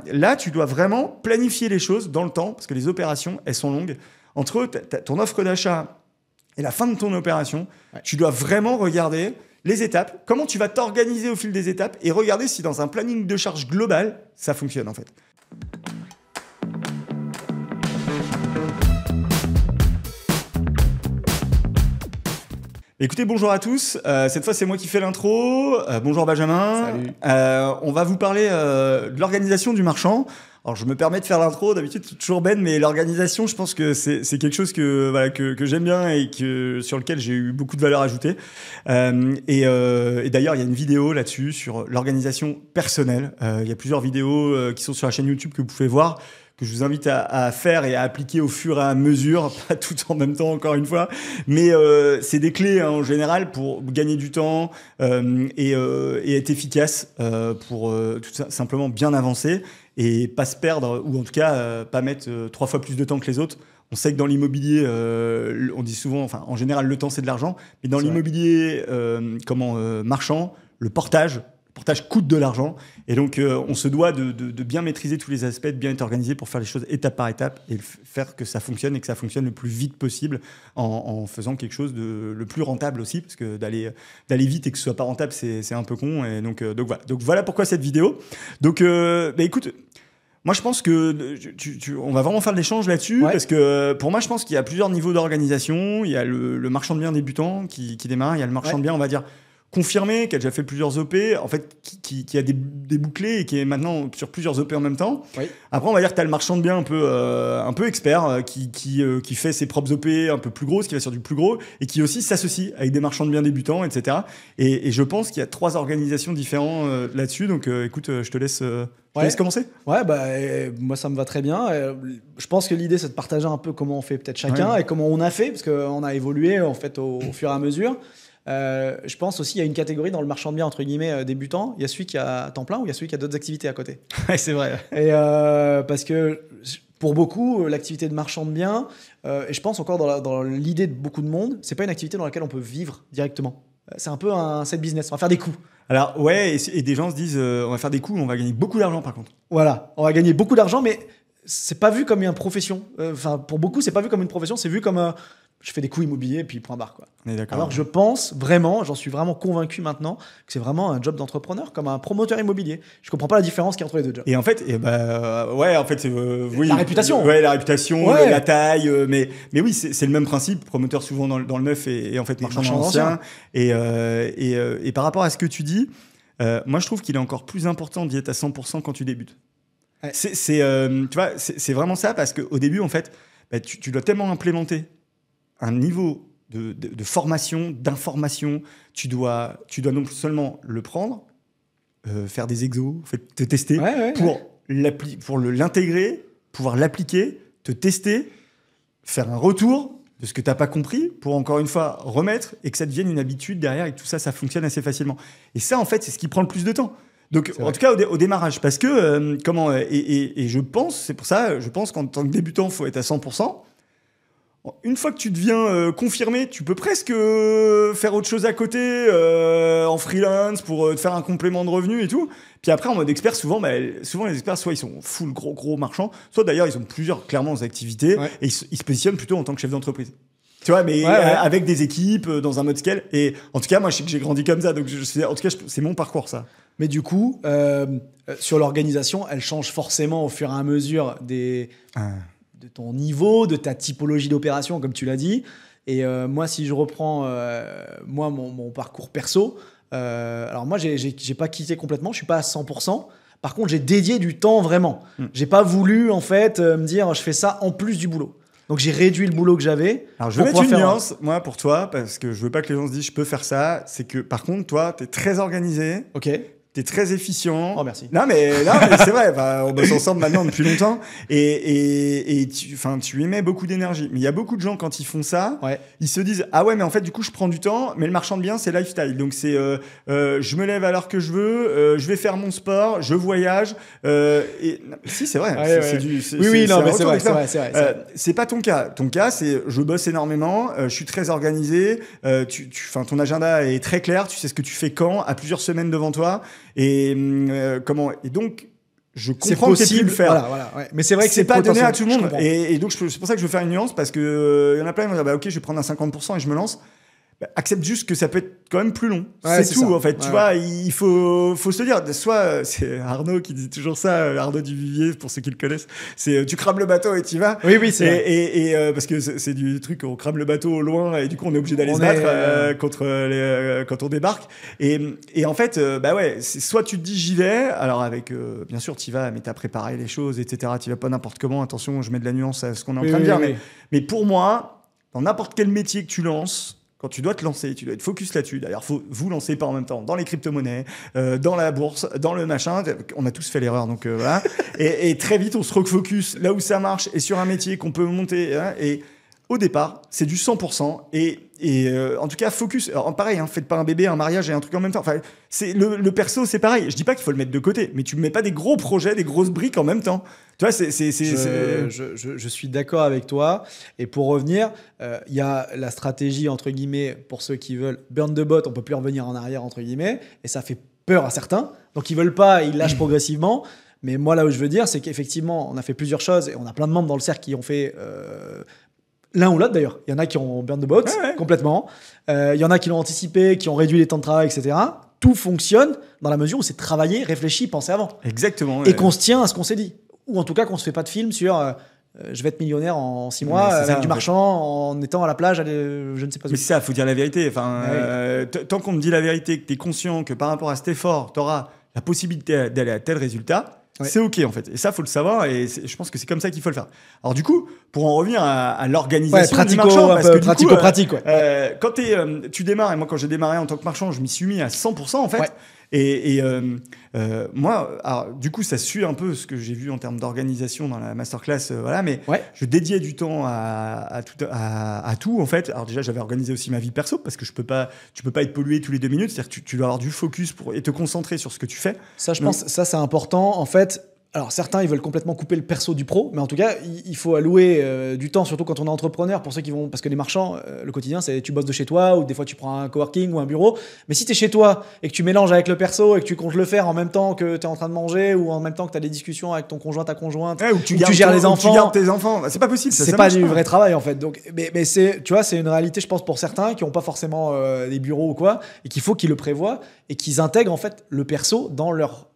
Là, tu dois vraiment planifier les choses dans le temps, parce que les opérations, elles sont longues. Entre ton offre d'achat et la fin de ton opération, tu dois vraiment regarder les étapes, comment tu vas t'organiser au fil des étapes et regarder si dans un planning de charge global, ça fonctionne en fait. Écoutez, bonjour à tous. Cette fois, c'est moi qui fais l'intro. Bonjour Benjamin. Salut. On va vous parler de l'organisation du marchand. Alors, je me permets de faire l'intro. D'habitude, c'est toujours Ben, mais l'organisation, je pense que c'est quelque chose que j'aime bien et sur lequel j'ai eu beaucoup de valeur ajoutée. Et d'ailleurs, il y a une vidéo là-dessus sur l'organisation personnelle. Il y a plusieurs vidéos qui sont sur la chaîne YouTube que vous pouvez voir, que je vous invite à faire et à appliquer au fur et à mesure, pas tout en même temps encore une fois, mais c'est des clés en général pour gagner du temps et être efficace pour tout simplement bien avancer et pas se perdre, ou en tout cas pas mettre 3 fois plus de temps que les autres. On sait que dans l'immobilier, on dit souvent, enfin en général le temps c'est de l'argent, mais dans l'immobilier marchand, le portage coûte de l'argent, et donc on se doit de bien maîtriser tous les aspects, de bien être organisé pour faire les choses étape par étape et faire que ça fonctionne et que ça fonctionne le plus vite possible en faisant quelque chose de le plus rentable aussi, parce que d'aller vite et que ce soit pas rentable, c'est un peu con. Et donc voilà pourquoi cette vidéo. Donc écoute, moi je pense que on va vraiment faire de l'échange là-dessus, parce que pour moi je pense qu'il y a plusieurs niveaux d'organisation. Il y a le marchand de biens débutant qui démarre, il y a le marchand de biens, on va dire confirmé, qui a déjà fait plusieurs OP, en fait, qui a des bouclés et qui est maintenant sur plusieurs OP en même temps. Oui. Après, on va dire que tu as le marchand de biens un peu expert, qui fait ses propres OP un peu plus grosses, qui va sur du plus gros, et qui aussi s'associe avec des marchands de biens débutants, etc. Et je pense qu'il y a 3 organisations différentes là-dessus. Donc, écoute, je te laisse commencer. Ouais, moi, ça me va très bien. Je pense que l'idée, c'est de partager un peu comment on fait peut-être chacun et comment on a fait, parce qu'on a évolué, en fait, au fur et à mesure. Je pense aussi qu'il y a une catégorie dans le marchand de biens entre guillemets débutant. Il y a celui qui a temps plein ou il y a celui qui a d'autres activités à côté. Ouais, c'est vrai. Et parce que pour beaucoup, l'activité de marchand de biens, et je pense encore dans l'idée de beaucoup de monde, c'est pas une activité dans laquelle on peut vivre directement. C'est un peu un side business. On va faire des coups. Alors ouais, et des gens se disent on va faire des coups, on va gagner beaucoup d'argent par contre. Voilà, on va gagner beaucoup d'argent, mais c'est pas vu comme une profession. Enfin, pour beaucoup, c'est pas vu comme une profession, c'est vu comme je fais des coups immobiliers et puis point barre, quoi. On est d'accord. Alors que je pense vraiment, j'en suis vraiment convaincu maintenant, que c'est vraiment un job d'entrepreneur, comme un promoteur immobilier. Je comprends pas la différence qu'il y a entre les deux jobs. Et en fait, c'est oui, la réputation. Ouais, la réputation, la taille, mais oui, c'est le même principe. Promoteur souvent dans le neuf et en fait marchand ancien. Et par rapport à ce que tu dis, moi je trouve qu'il est encore plus important d'y être à 100% quand tu débutes. Ouais. Tu vois, c'est vraiment ça, parce qu'au début, en fait, tu dois tellement implémenter un niveau de formation, d'information. Tu dois non seulement le prendre, faire des exos, en fait, te tester, pour l'intégrer, pouvoir l'appliquer, te tester, faire un retour de ce que tu n'as pas compris, pour encore une fois remettre, et que ça devienne une habitude derrière, et que tout ça fonctionne assez facilement. Et ça, en fait, c'est ce qui prend le plus de temps. Donc, en tout cas, au démarrage, parce que, et je pense, c'est pour ça, je pense qu'en tant que débutant, il faut être à 100%. Une fois que tu deviens confirmé, tu peux presque faire autre chose à côté, en freelance, pour te faire un complément de revenus et tout. Puis après, en mode expert, souvent les experts, soit ils sont full gros marchands, soit d'ailleurs, ils ont plusieurs, clairement, activités, et ils se positionnent plutôt en tant que chef d'entreprise. Tu vois, mais avec des équipes, dans un mode scale. Et en tout cas, moi, je sais que j'ai grandi comme ça, donc en tout cas, c'est mon parcours, ça. Mais du coup, sur l'organisation, elle change forcément au fur et à mesure de ton niveau, de ta typologie d'opération, comme tu l'as dit. Et moi, si je reprends mon parcours perso, alors moi, j'ai pas quitté complètement, je suis pas à 100%. Par contre, j'ai dédié du temps vraiment. J'ai pas voulu, en fait, me dire, je fais ça en plus du boulot. Donc, j'ai réduit le boulot que j'avais. Alors, je vais mettre une nuance, moi, pour toi, parce que je veux pas que les gens se disent, je peux faire ça. C'est que, par contre, toi, tu es très organisé. OK. T'es très efficient. Oh, merci. Non, mais c'est vrai. On bosse ensemble maintenant depuis longtemps. Et tu émets beaucoup d'énergie. Mais il y a beaucoup de gens, quand ils font ça, ils se disent, ah ouais, mais en fait, du coup, je prends du temps. Mais le marchand de biens, c'est lifestyle. Donc, c'est, je me lève à l'heure que je veux, je vais faire mon sport, je voyage. Si, c'est vrai. Mais c'est vrai. C'est pas ton cas. Ton cas, c'est, je bosse énormément, je suis très organisé, ton agenda est très clair, tu sais ce que tu fais quand, à plusieurs semaines devant toi. Et donc, je c'est comprends que tu possible. le faire. Voilà, ouais. Mais c'est vrai que c'est pas donné à tout le monde. potentiel, Et donc, c'est pour ça que je veux faire une nuance parce que y en a plein qui vont dire, bah, ok, je vais prendre un 50% et je me lance. Bah, accepte juste que ça peut être quand même plus long. Ouais, c'est tout, ça. en fait. Tu vois, il faut se le dire. Soit, c'est Arnaud qui dit toujours ça, Arnaud Duvivier, pour ceux qui le connaissent. C'est, tu crames le bateau et t'y vas. Oui, c'est vrai. Et parce que c'est du truc, on crame le bateau au loin et du coup, on est obligé d'aller se battre contre quand on débarque. Et en fait, bah ouais, soit tu te dis j'y vais, alors avec, bien sûr, t'y vas, mais t'as préparé les choses, etc. T'y vas pas n'importe comment. Attention, je mets de la nuance à ce qu'on est en train de dire. Mais pour moi, dans n'importe quel métier que tu lances, quand tu dois te lancer, tu dois être focus là-dessus. D'ailleurs, faut vous lancer pas en même temps dans les crypto-monnaies, dans la bourse, dans le machin. On a tous fait l'erreur, donc voilà. Et très vite, on se refocus là où ça marche et sur un métier qu'on peut monter. Hein, et au départ, c'est du 100%. Et en tout cas, focus. Alors, pareil, hein, faites pas un bébé, un mariage et un truc en même temps. Enfin, c'est le perso, c'est pareil. Je dis pas qu'il faut le mettre de côté, mais tu mets pas des gros projets, des grosses briques en même temps. Tu vois, je suis d'accord avec toi. Et pour revenir, il y a la stratégie, entre guillemets, pour ceux qui veulent burn the boat, on peut plus revenir en arrière, entre guillemets, et ça fait peur à certains. Donc, ils veulent pas, ils lâchent progressivement. Mais moi, là où je veux dire, c'est qu'effectivement, on a fait plusieurs choses et on a plein de membres dans le cercle qui ont fait l'un ou l'autre d'ailleurs. Il y en a qui ont burn the boat complètement. Il y en a qui l'ont anticipé, qui ont réduit les temps de travail, etc. Tout fonctionne dans la mesure où c'est travaillé, réfléchi, pensé avant. Exactement. Et qu'on se tient à ce qu'on s'est dit. Ou en tout cas qu'on se fait pas de film sur je vais être millionnaire en 6 mois avec du marchand en étant à la plage, je ne sais pas où. Mais c'est ça, faut dire la vérité. Enfin, tant qu'on te dit la vérité, que tu es conscient que par rapport à cet effort, tu auras la possibilité d'aller à tel résultat, c'est OK en fait. Et ça, faut le savoir et je pense que c'est comme ça qu'il faut le faire. Alors du coup, pour en revenir à l'organisation du marchand, parce que pratico-pratique, quand tu démarres, et moi quand j'ai démarré en tant que marchand, je m'y suis mis à 100% en fait. Ouais. Et moi, alors, du coup, ça suit un peu ce que j'ai vu en termes d'organisation dans la masterclass, voilà, mais je dédiais du temps à tout, en fait. Alors déjà, j'avais organisé aussi ma vie perso, parce que tu peux pas être pollué tous les 2 minutes, c'est-à-dire que tu dois avoir du focus et te concentrer sur ce que tu fais. Ça, je pense, ça c'est important, en fait. Alors certains, ils veulent complètement couper le perso du pro, mais en tout cas, il faut allouer du temps, surtout quand on est entrepreneur, pour ceux qui vont... Parce que les marchands, le quotidien, c'est tu bosses de chez toi, ou des fois tu prends un coworking ou un bureau. Mais si tu es chez toi et que tu mélanges avec le perso et que tu comptes le faire en même temps que tu es en train de manger ou en même temps que tu as des discussions avec ton conjoint, ta conjointe, ou tu gères les enfants. Tu gardes tes enfants. C'est pas possible. C'est pas du vrai travail, en fait. Donc, mais c'est, tu vois, c'est une réalité, je pense, pour certains qui n'ont pas forcément des bureaux ou quoi, et qu'il faut qu'ils le prévoient et qu'ils intègrent, en fait, le perso dans leur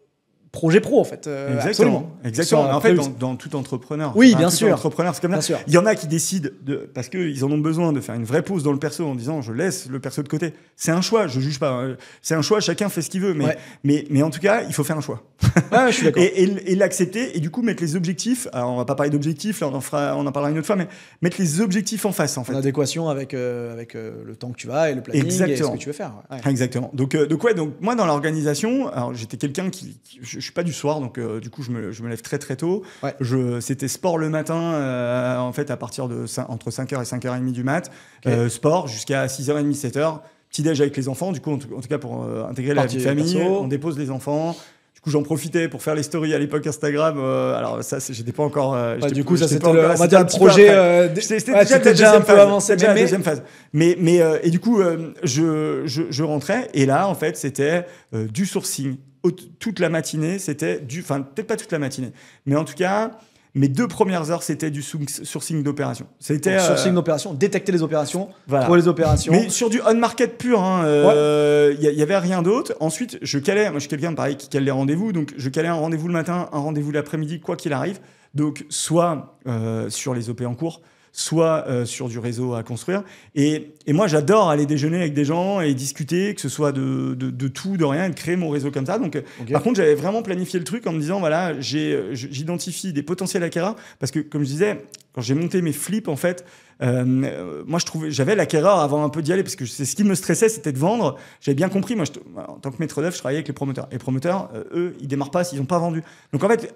projet pro en fait. Exactement. En fait, dans tout entrepreneur. Oui, bien sûr. Entrepreneur, c'est comme ça. Il y en a qui décident parce qu'ils en ont besoin de faire une vraie pause dans le perso en disant je laisse le perso de côté. C'est un choix, je juge pas. Hein. C'est un choix, chacun fait ce qu'il veut. Mais en tout cas, il faut faire un choix. Ouais, je suis d'accord. et l'accepter et du coup mettre les objectifs. Alors on va pas parler d'objectifs, là on en parlera une autre fois, mais mettre les objectifs en face en fait. En adéquation avec le temps que tu vas et le planning et ce que tu veux faire. Ouais. Exactement. Donc moi dans l'organisation, alors j'étais quelqu'un je suis pas du soir, donc du coup je me lève très très tôt. Ouais. C'était sport le matin, en fait à partir de entre 5h et 5h30 du mat. Okay. Sport jusqu'à 6h30, 7h. Petit-déj avec les enfants, du coup en tout cas pour intégrer la vie de famille. Perso. On dépose les enfants. Du coup, j'en profitais pour faire les stories à l'époque Instagram. Alors ça, j'étais pas encore. Du coup, ça c'était on va dire le projet. C'était déjà un peu avancé. Déjà la deuxième phase. Mais et du coup, je rentrais et là, en fait, c'était du sourcing toute la matinée. C'était enfin peut-être pas toute la matinée, mais en tout cas. Mes 2 premières heures, c'était du sourcing d'opérations. C'était sourcing d'opérations, détecter les opérations, trouver les opérations. Mais sur du on-market pur, y avait rien d'autre. Ensuite, je calais. Moi, je suis quelqu'un pareil qui cale les rendez-vous, donc je calais un rendez-vous le matin, un rendez-vous l'après-midi, quoi qu'il arrive. Donc, soit sur les OP en cours, soit sur du réseau à construire. Et moi, j'adore aller déjeuner avec des gens et discuter, que ce soit de tout, de rien, et de créer mon réseau comme ça. Donc, par contre, j'avais vraiment planifié le truc en me disant, voilà, j'identifie des potentiels acquéreurs. Parce que, comme je disais, quand j'ai monté mes flips, en fait, moi, j'avais l'acquéreur avant un peu d'y aller, parce que c'est ce qui me stressait, c'était de vendre. J'avais bien compris, moi, en tant que maître d'œuvre, je travaillais avec les promoteurs. Les promoteurs, eux, ils démarrent pas s'ils n'ont pas vendu. Donc, en fait...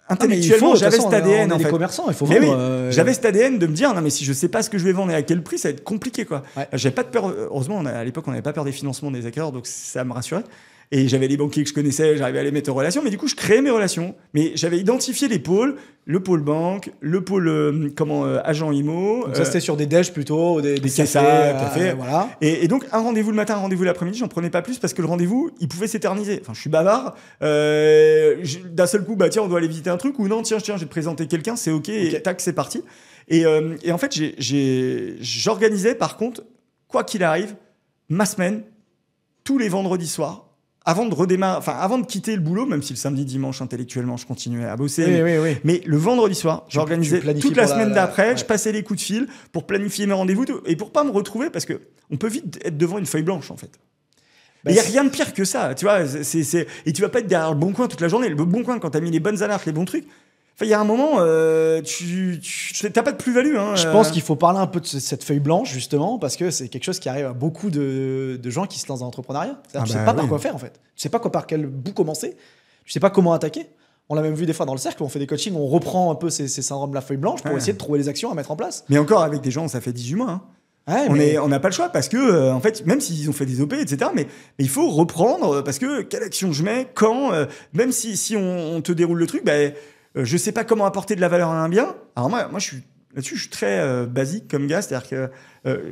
intellectuellement, j'avais cet ADN. On est des commerçants, il faut vendre. J'avais cet ADN de me dire non, mais si je sais pas ce que je vais vendre et à quel prix, ça va être compliqué, quoi. Ouais. J'avais pas de peur. Heureusement, à l'époque, on n'avait pas peur des financements des acquéreurs, donc ça me rassurait. Et j'avais les banquiers que je connaissais, j'arrivais à les mettre en relation. Mais du coup, je créais mes relations. Mais j'avais identifié les pôles, le pôle banque, le pôle agent IMO. Donc ça, c'était sur des déj plutôt, des cafés. Voilà. Et donc, un rendez-vous le matin, un rendez-vous l'après-midi, j'en prenais pas plus parce que le rendez-vous, il pouvait s'éterniser. Enfin, je suis bavard. D'un seul coup, tiens, on doit aller visiter un truc ou non, tiens, je vais te présenter quelqu'un, c'est OK, et tac, c'est parti. Et en fait, j'organisais par contre, quoi qu'il arrive, ma semaine, tous les vendredis soirs, avant de quitter le boulot, même si le samedi, dimanche, intellectuellement, je continuais à bosser. Oui. Mais le vendredi soir, j'organisais toute la semaine d'après, je passais les coups de fil pour planifier mes rendez-vous et pour pas me retrouver, parce que on peut vite être devant une feuille blanche, en fait. Il n'y a rien de pire que ça, tu vois. Et tu vas pas être derrière le Bon Coin toute la journée. Le Bon Coin, quand tu as mis les bonnes alertes, les bons trucs, il y a un moment, tu n'as pas de plus-value. Je pense qu'il faut parler un peu de cette feuille blanche, justement, parce que c'est quelque chose qui arrive à beaucoup de gens qui se lancent dans l'entrepreneuriat. Tu ne sais pas par quoi faire, en fait. Tu ne sais pas par quel bout commencer. Tu ne sais pas comment attaquer. On l'a même vu des fois dans le cercle, on fait des coachings, on reprend un peu ces syndromes de la feuille blanche pour essayer de trouver les actions à mettre en place. Mais encore, avec des gens, ça fait 18 mois. On n'a pas le choix parce que, en fait, même s'ils ont fait des OP, etc., mais il faut reprendre parce que quelle action je mets, quand, même si on te déroule le truc, je sais pas comment apporter de la valeur à un bien. Alors moi je suis très basique comme gars, c'est-à-dire que,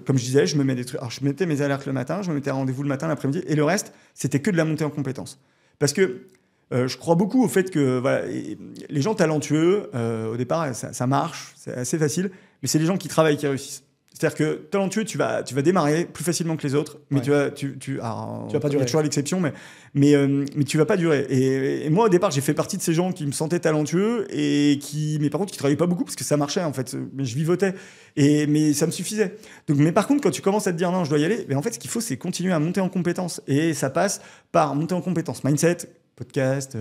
comme je disais, je me mets des trucs. Alors je mettais mes alertes le matin, je me mettais à rendez-vous le matin, l'après-midi, et le reste, c'était que de la montée en compétences. Parce que je crois beaucoup au fait que les gens talentueux, au départ, ça marche, c'est assez facile, mais c'est les gens qui travaillent qui réussissent. C'est-à-dire que talentueux, tu vas démarrer plus facilement que les autres, mais tu vas pas durer. Il y a toujours l'exception, mais tu vas pas durer. Et moi, au départ, j'ai fait partie de ces gens qui me sentaient talentueux mais par contre, qui travaillaient pas beaucoup parce que ça marchait en fait. Mais je vivotais, mais ça me suffisait. Donc, mais par contre, quand tu commences à te dire non, je dois y aller, en fait, ce qu'il faut, c'est continuer à monter en compétences, et ça passe par monter en compétences mindset, podcast,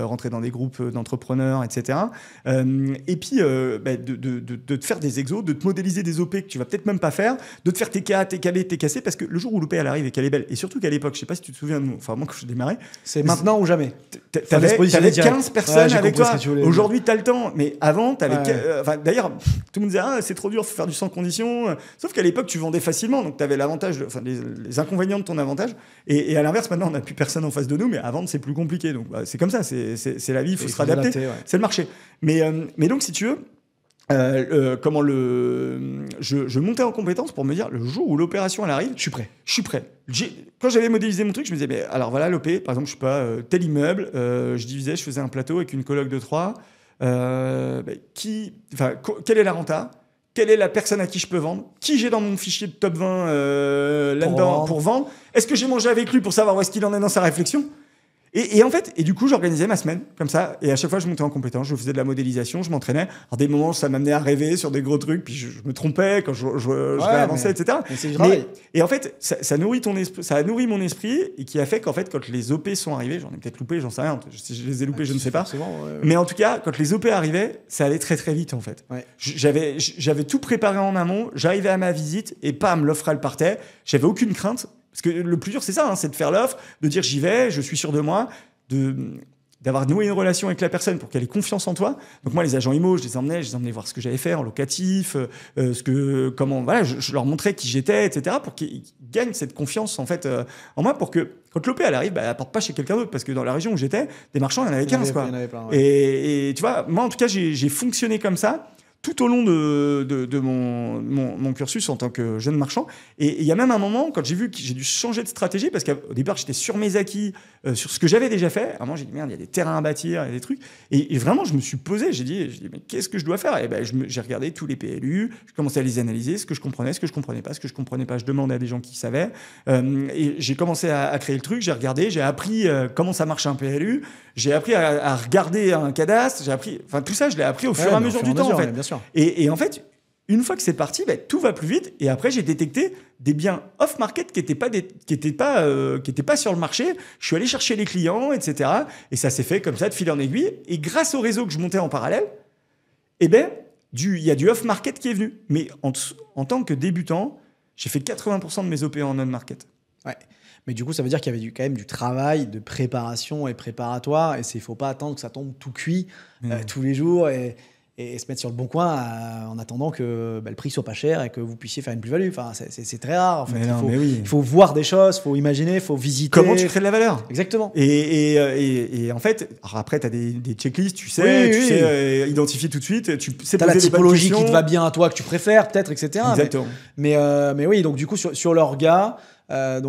rentrer dans des groupes d'entrepreneurs, etc. Et puis, de te faire des exos, de te modéliser des OP que tu vas peut-être même pas faire, de te faire tes KA, tes KB, tes cassés, parce que le jour où l'OP elle arrive et qu'elle est belle, et surtout qu'à l'époque, je sais pas si tu te souviens de nous, enfin moi quand je démarrais, c'est maintenant ou jamais. T'avais 15 personnes avec toi. Aujourd'hui, t'as le temps, mais avant, d'ailleurs, tout le monde disait c'est trop dur, faut faire du sans condition. Sauf qu'à l'époque, tu vendais facilement, donc t'avais l'avantage, les inconvénients de ton avantage. Et à l'inverse, maintenant, on n'a plus personne en face de nous, mais à vendre, c'est plus compliqué. Donc c'est comme ça, c'est la vie, il faut se réadapter, c'est le marché. Mais donc si tu veux, je montais en compétence pour me dire le jour où l'opération elle arrive, je suis prêt. Quand j'avais modélisé mon truc, je me disais alors voilà l'OP, par exemple, je sais pas, tel immeuble, je faisais un plateau avec une coloc de 3, quelle est la renta, quelle est la personne à qui je peux vendre, qui j'ai dans mon fichier de top 20 là-dedans pour vendre, est-ce que j'ai mangé avec lui pour savoir où est-ce qu'il en est dans sa réflexion. Et en fait, du coup, j'organisais ma semaine comme ça, et à chaque fois, je montais en compétence, je faisais de la modélisation, je m'entraînais. Alors, des moments, ça m'amenait à rêver sur des gros trucs, puis je me trompais quand je réavançais, etc. Et en fait, ça nourrit ton esprit, ça a nourri mon esprit, et qui a fait qu'en fait, quand les OP sont arrivés, j'en ai peut-être loupé, j'en sais rien, si je les ai loupés, je ne sais pas. Mais en tout cas, quand les OP arrivaient, ça allait très très vite, en fait. J'avais tout préparé en amont, j'arrivais à ma visite, et pam, l'offre, elle partait. J'avais aucune crainte. Parce que le plus dur, c'est ça, c'est de faire l'offre, de dire j'y vais, je suis sûr de moi, d'avoir noué une relation avec la personne pour qu'elle ait confiance en toi. Donc moi, les agents IMO, je les emmenais voir ce que j'avais fait en locatif, je leur montrais qui j'étais, etc., pour qu'ils gagnent cette confiance en fait en moi, pour que quand l'OP elle arrive, elle apporte pas chez quelqu'un d'autre, parce que dans la région où j'étais, des marchands, il y en avait 15, quoi. Il y en avait plein, et tu vois, moi en tout cas, j'ai fonctionné comme ça tout au long de mon cursus en tant que jeune marchand. Et il y a même un moment, quand j'ai vu que j'ai dû changer de stratégie, parce qu'au départ, j'étais sur mes acquis, sur ce que j'avais déjà fait. À un moment, j'ai dit, merde, il y a des terrains à bâtir, il y a des trucs. Et vraiment, je me suis posé, j'ai dit, mais qu'est-ce que je dois faire? Et j'ai regardé tous les PLU, je commençais à les analyser, ce que je comprenais, ce que je comprenais pas, je demandais à des gens qui savaient. Et j'ai commencé à créer le truc, j'ai regardé, j'ai appris comment ça marche un PLU, j'ai appris à regarder un cadastre, tout ça, je l'ai appris au fur et à mesure du temps, en fait. Bien sûr. Et en fait, une fois que c'est parti, tout va plus vite. Et après, j'ai détecté des biens off-market qui étaient pas sur le marché. Je suis allé chercher les clients, etc. Et ça s'est fait comme ça, de fil en aiguille. Et grâce au réseau que je montais en parallèle, il y a du off-market qui est venu. Mais en tant que débutant, j'ai fait 80% de mes OP en on-market. Ouais. Mais du coup, ça veut dire qu'il y avait quand même du travail de préparation et préparatoire. Et il ne faut pas attendre que ça tombe tout cuit tous les jours. et se mettre sur le bon coin en attendant que le prix soit pas cher et que vous puissiez faire une plus-value. Enfin, c'est très rare en fait. Il faut voir des choses, il faut imaginer, il faut visiter. Comment tu crées de la valeur? Exactement. Et en fait, alors après, tu as des checklists, tu sais identifier tout de suite. Tu sais as la typologie qui te va bien à toi, que tu préfères peut-être, etc. Exactement. Mais oui, donc du coup, sur l'orga, un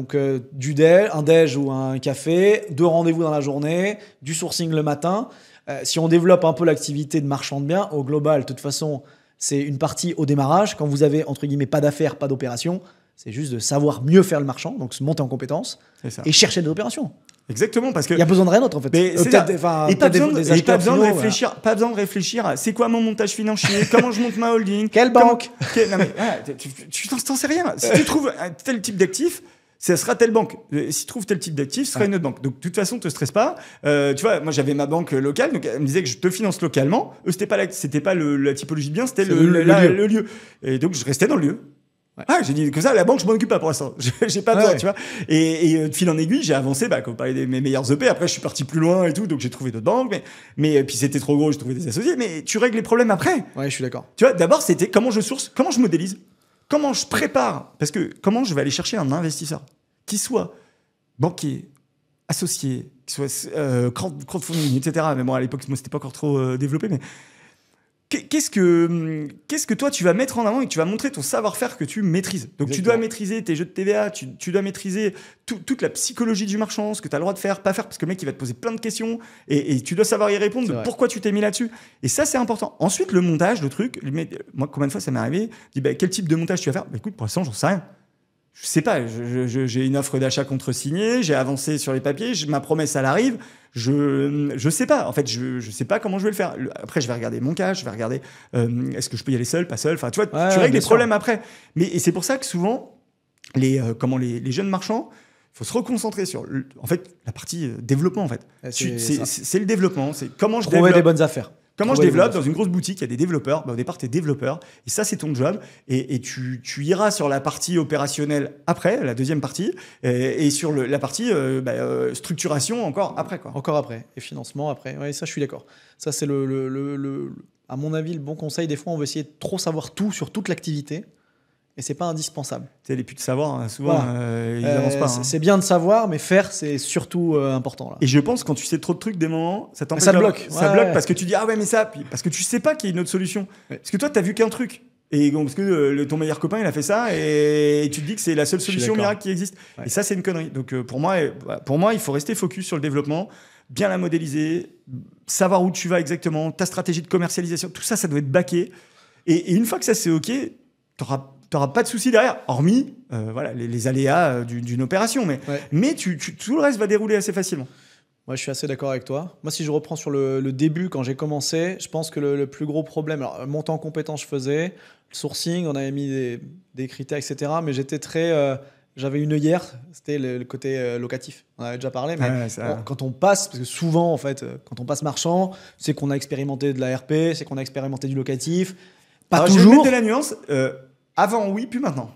déj ou un café, 2 rendez-vous dans la journée, du sourcing le matin. Si on développe un peu l'activité de marchand de biens, au global, de toute façon, c'est une partie au démarrage. Quand vous avez, entre guillemets, pas d'affaires, pas d'opérations, c'est juste de savoir mieux faire le marchand, donc se monter en compétences et chercher des opérations. Exactement, parce que il y a besoin de rien d'autre en fait. Pas besoin de réfléchir à c'est quoi mon montage financier, comment je monte ma holding, quelle banque. Non mais tu t'en sais rien. Si tu trouves tel type d'actif, ça sera telle banque. Si tu trouves tel type d'actif, ce sera une autre banque. Donc, de toute façon, ne te stresse pas. Tu vois, moi, j'avais ma banque locale, donc elle me disait que je te finance localement. Eux, c'était pas la typologie de bien, c'était le lieu. Et donc, je restais dans le lieu. Ouais. Ah, j'ai dit que ça, la banque, je m'en occupe pas pour l'instant. J'ai pas besoin, tu vois. Et de fil en aiguille, j'ai avancé, quand on parlait de mes meilleurs EP. Après, je suis parti plus loin et tout, donc j'ai trouvé d'autres banques. Mais puis c'était trop gros, j'ai trouvé des associés. Mais tu règles les problèmes après. Ouais, je suis d'accord. Tu vois, d'abord, c'était comment je source, comment je modélise, comment je prépare. Parce que comment je vais aller chercher un investisseur qui soit banquier, associé, qui soit crowdfunding, etc. Mais bon, à l'époque, moi, c'était pas encore trop développé. Mais qu'est-ce que toi, tu vas mettre en avant et que tu vas montrer ton savoir-faire que tu maîtrises. Donc, tu dois maîtriser tes jeux de TVA, tu dois maîtriser toute la psychologie du marchand, ce que tu as le droit de faire, pas faire, parce que le mec, il va te poser plein de questions et tu dois savoir y répondre de pourquoi tu t'es mis là-dessus. Et ça, c'est important. Ensuite, le montage, le truc, moi, combien de fois ça m'est arrivé, je dis, quel type de montage tu vas faire? Écoute, pour l'instant, j'en sais rien. Je sais pas, j'ai une offre d'achat contre-signée, j'ai avancé sur les papiers, ma promesse, elle arrive, je sais pas. En fait, je sais pas comment je vais le faire. Après, je vais regarder mon cash, je vais regarder est-ce que je peux y aller seul, pas seul. Enfin, tu vois, tu règles les problèmes après. Et c'est pour ça que souvent, les jeunes marchands, il faut se reconcentrer sur en fait, la partie développement. En fait. C'est le développement, c'est comment je développe. Trouver des bonnes affaires. Comment je développe dans une grosse boutique, il y a des développeurs. Au départ, tu es développeur. Et ça, c'est ton job. Et tu iras sur la partie opérationnelle après, la deuxième partie. Et sur la partie structuration encore après. Quoi. Encore après. Et financement après. Oui, ça, je suis d'accord. Ça, c'est à mon avis, le bon conseil. Des fois, on veut essayer de trop savoir tout sur toute l'activité. Et c'est pas indispensable. Tu sais, les putes de savoir, souvent, ils n'avancent pas. C'est bien de savoir, mais faire, c'est surtout important. Là. Et je pense que quand tu sais trop de trucs, des moments, ça t'empêche. Ça bloque. Ça bloque parce que tu dis, ah ouais, mais ça. Puis parce que tu sais pas qu'il y a une autre solution. Ouais. Parce que toi, tu as vu qu'un truc. Et parce que ton meilleur copain, il a fait ça. Et tu te dis que c'est la seule solution miracle qui existe. Ouais. Et ça, c'est une connerie. Donc, pour moi, il faut rester focus sur le développement, bien la modéliser, savoir où tu vas exactement, ta stratégie de commercialisation. Tout ça, ça doit être backé. Et une fois que ça, c'est OK, t'auras pas de soucis derrière, hormis les aléas d'une opération. Mais tout le reste va dérouler assez facilement. Moi, je suis assez d'accord avec toi. Moi, si je reprends sur le début, quand j'ai commencé, je pense que le plus gros problème, alors montant en compétences, je faisais, le sourcing, on avait mis des critères, etc. Mais j'étais j'avais une œillère, c'était le côté locatif. On en avait déjà parlé, mais quand on passe, parce que souvent, en fait, quand on passe marchand, c'est qu'on a expérimenté de la RP, c'est qu'on a expérimenté du locatif. Pas toujours. Je vais mettre la nuance. Avant, oui, plus maintenant.